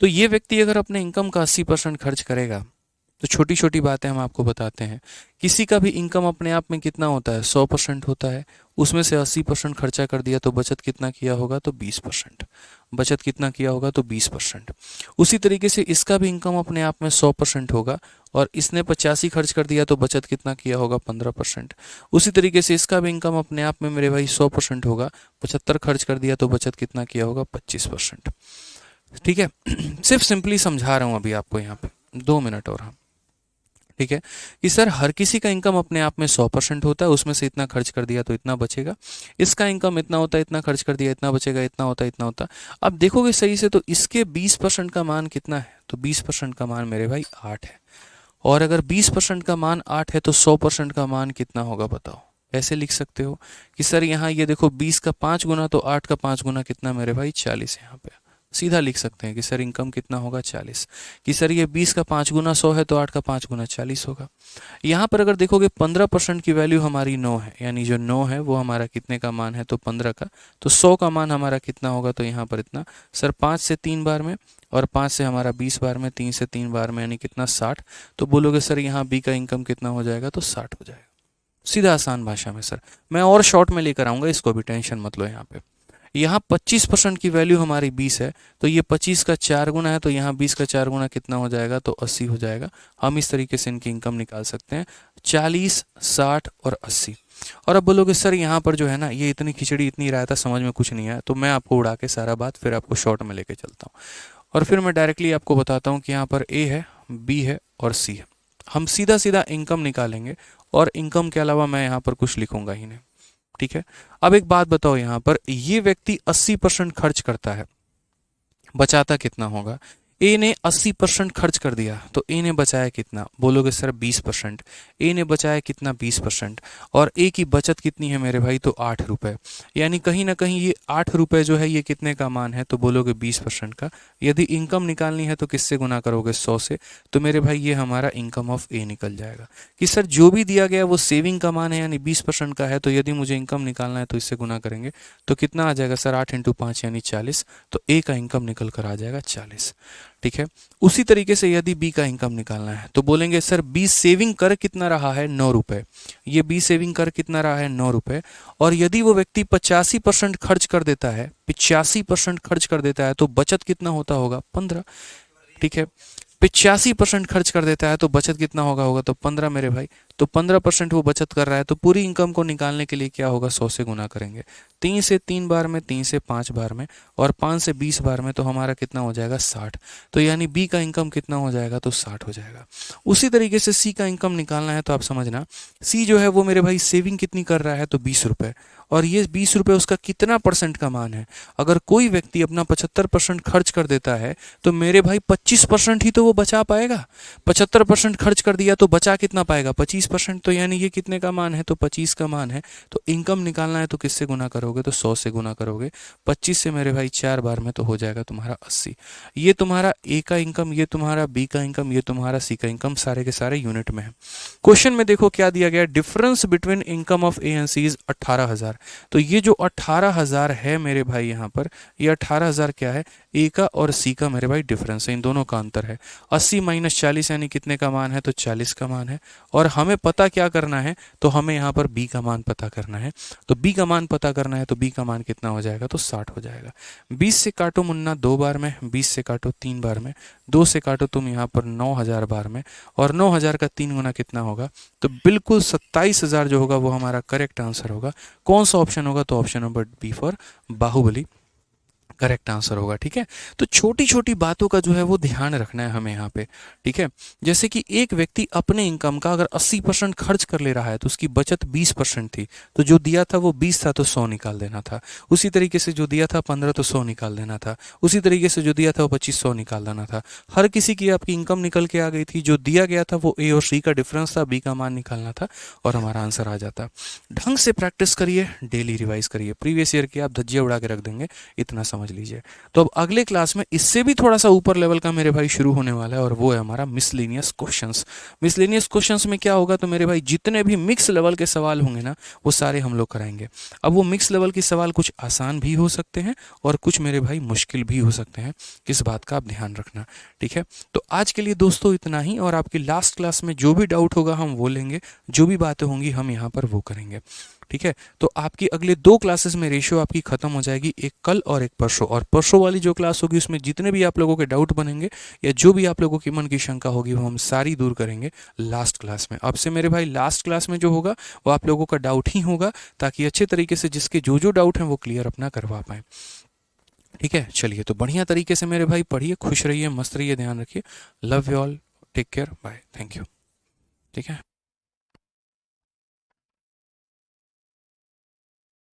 तो ये व्यक्ति अगर अपने इनकम का 80% खर्च करेगा, तो छोटी छोटी बातें हम आपको बताते हैं। किसी का भी इनकम अपने आप में कितना होता है, 100% होता है, उसमें से 80% खर्चा कर दिया, तो बचत कितना किया होगा, तो 20%। बचत कितना किया होगा, तो 20%। उसी तरीके से इसका भी इनकम अपने आप में 100% होगा, और इसने 85 खर्च कर दिया, तो बचत कितना किया होगा, 15%। उसी तरीके से इसका भी इनकम अपने आप में मेरे भाई 100% होगा, 75 खर्च कर दिया, तो बचत कितना किया होगा, 25%, ठीक है। सिर्फ सिंपली समझा रहा हूँ अभी आपको यहाँ पे, 2 मिनट और हम, ठीक है। कि सर हर किसी का इनकम अपने आप में 100% होता है, उसमें से इतना खर्च कर दिया तो इतना बचेगा, इसका इनकम इतना होता है, इतना खर्च कर दिया इतना बचेगा, इतना होता है इतना होता। अब देखोगे सही से तो इसके 20% का मान कितना है, तो 20% का मान मेरे भाई 8 है, और अगर 20% का मान 8 है तो 100% का मान कितना होगा बताओ। ऐसे लिख सकते हो कि सर यहाँ ये देखो 20 का 5 गुना, तो 8 का 5 गुना कितना मेरे भाई, 40 यहाँ पे। सीधा लिख सकते हैं कि सर इनकम कितना होगा, 40। कि सर ये 20 का 5 गुना 100 है, तो 8 का 5 गुना 40 होगा। यहाँ पर अगर देखोगे 15% की वैल्यू हमारी 9 है, यानी जो 9 है वो हमारा कितने का मान है, तो 15 का। तो 100 का मान हमारा कितना होगा, तो यहाँ पर इतना। सर 5 से 3 बार में, और 5 से हमारा 20 बार में, 3 से 3 बार में, यानी कितना 60। तो बोलोगे सर यहाँ बी का इनकम कितना हो जाएगा, तो 60 हो जाएगा। सीधा आसान भाषा में सर, मैं और शॉर्ट में लेकर आऊँगा, इसको भी टेंशन मत लो। यहाँ 25% की वैल्यू हमारी 20 है, तो ये 25 का 4 गुना है, तो यहाँ 20 का 4 गुना कितना हो जाएगा, तो 80 हो जाएगा। हम इस तरीके से इनकी इनकम निकाल सकते हैं, 40, 60 और 80। और अब बोलोगे सर यहाँ पर जो है ना, ये इतनी खिचड़ी इतनी रायता समझ में कुछ नहीं आया, तो मैं आपको उड़ा के सारा बात फिर आपको शॉर्ट में लेके चलता हूँ, और फिर मैं डायरेक्टली आपको बताता हूँ कि यहाँ पर ए है, बी है और सी है। हम सीधा सीधा इनकम निकालेंगे, और इनकम के अलावा मैं यहाँ पर कुछ लिखूंगा ही नहीं, ठीक है। अब एक बात बताओ, यहाँ पर ये व्यक्ति 80% खर्च करता है, बचाता कितना होगा। ए ने 80% खर्च कर दिया, तो ए ने बचाया कितना, बोलोगे सर 20%। ए ने बचाया कितना, 20%। और ए की बचत कितनी है मेरे भाई, तो 8 रुपये। यानी कहीं ना कहीं ये 8 रुपये जो है ये कितने का मान है, तो बोलोगे 20% का। यदि इनकम निकालनी है तो किससे गुना करोगे, 100 से। तो मेरे भाई ये हमारा इनकम ऑफ ए निकल जाएगा। कि सर जो भी दिया गया वो सेविंग का मान है, यानी 20% का है, तो यदि मुझे इनकम निकालना है तो इससे गुना करेंगे, तो कितना आ जाएगा सर, 8 × 5 यानी 40। तो ए का इनकम निकल कर आ जाएगा 40, ठीक है। उसी तरीके से यदि बी का इनकम निकालना है तो बोलेंगे सर बी सेविंग कर कितना रहा है, 9 रुपये। ये बी सेविंग कर कितना रहा है, 9 रुपये। और यदि वो व्यक्ति 85% खर्च कर देता है, 85% खर्च कर देता है, तो बचत कितना होता होगा, 15, ठीक है। 85% खर्च कर देता है तो बचत कितना होगा तो 15 मेरे भाई। तो 15% वो बचत कर रहा है, तो पूरी इनकम को निकालने के लिए क्या होगा, 100 से गुना करेंगे। 3 से 3 बार में, 3 से 5 बार में, और 5 से 20 बार में, तो हमारा कितना हो जाएगा, 60। तो यानी बी का इनकम कितना हो जाएगा, तो 60 हो जाएगा। उसी तरीके से सी का इनकम निकालना है, तो आप समझना, सी जो है वो मेरे भाई सेविंग कितनी कर रहा है, तो 20 रुपये। और ये 20 रुपये उसका कितना परसेंट का मान है। अगर कोई व्यक्ति अपना 75% खर्च कर देता है, तो मेरे भाई 25% ही तो वो बचा पाएगा। 75% खर्च कर दिया तो बचा कितना पाएगा, 25%। तो यानी ये कितने का मान है, तो 25 का मान है। तो इनकम निकालना है तो किससे गुना करोगे, तो 100 से गुना करोगे। 25 से मेरे भाई 4 बार में, तो हो जाएगा तुम्हारा 80। ये तुम्हारा ए का इनकम, ये तुम्हारा बी का इनकम, ये तुम्हारा सी का इनकम, सारे के सारे यूनिट में है। क्वेश्चन में देखो क्या दिया गया, difference between income of A and C is 18,000। तो ये जो 18,000 है मेरे भाई, यहाँ पर ये 18,000 क्या है, ए का और सी का मेरे भाई डिफरेंस है, इन दोनों का अंतर है। 80 - 40 यानी कितने का मान है, तो 40 का मान है। और हमें पता क्या करना है, तो हमें यहाँ पर बी का मान पता करना है। तो बी का मान पता करना है, तो बी का मान कितना हो जाएगा, तो 60 हो जाएगा। 20 से काटो मुन्ना 2 बार में, 20 से काटो 3 बार में, 2 से काटो तुम यहाँ पर 9,000 बार में, और 9,000 का 3 गुना कितना होगा, तो बिल्कुल 27,000 जो होगा वो हमारा करेक्ट आंसर होगा। कौन सा ऑप्शन होगा, तो option number B for Baahubali correct answer होगा, ठीक है। तो छोटी छोटी बातों का जो है वो ध्यान रखना है हमें यहाँ पे, ठीक है। जैसे कि एक व्यक्ति अपने इनकम का अगर 80% खर्च कर ले रहा है, तो उसकी बचत 20% थी, तो जो दिया था वो 20 था, तो 100 निकाल देना था। उसी तरीके से जो दिया था 15, तो 100 निकाल देना था। उसी तरीके से जो दिया था वो 2500 निकाल देना था। हर किसी की आपकी इनकम निकल के आ गई थी, जो दिया गया था वो ए और सी का डिफरेंस था, बी का मान निकालना था, और हमारा आंसर आ जाता। ढंग से प्रैक्टिस करिए, डेली रिवाइज करिए। प्रीवियस ईयर की आप धज्जियाँ उड़ा के रख देंगे, इतना समझ लीजिए। तो अब अगले क्लास में इससे भी थोड़ा सा ऊपर लेवल का मेरे भाई शुरू होने वाला है, और वो है हमारा मिसलेनियस क्वेश्चंस। मिसलेनियस क्वेश्चंस में क्या होगा, तो मेरे भाई जितने भी मिक्स लेवल के सवाल होंगे ना, वो सारे हम लोग कराएंगे। अब वो मिक्स लेवल के सवाल कुछ आसान भी हो सकते हैं, और कुछ मेरे भाई मुश्किल भी हो सकते हैं। किस बात का आप ध्यान रखना, ठीक है। तो आज के लिए दोस्तों इतना ही, और आपकी लास्ट क्लास में जो भी डाउट होगा हम वो लेंगे, जो भी बातें होंगी हम यहाँ पर वो करेंगे, ठीक है। तो आपकी अगले 2 क्लासेस में रेशियो आपकी खत्म हो जाएगी, एक कल और एक परसों। और परसों वाली जो क्लास होगी उसमें जितने भी आप लोगों के डाउट बनेंगे, या जो भी आप लोगों की मन की शंका होगी, वो हम सारी दूर करेंगे लास्ट क्लास में। अब से मेरे भाई लास्ट क्लास में जो होगा वो आप लोगों का डाउट ही होगा, ताकि अच्छे तरीके से जिसके जो जो डाउट हैं वो क्लियर अपना करवा पाएँ, ठीक है। चलिए, तो बढ़िया तरीके से मेरे भाई पढ़िए, खुश रहिए, मस्त रहिए, ध्यान रखिए। Love you all, take care, bye, thank you, ठीक है।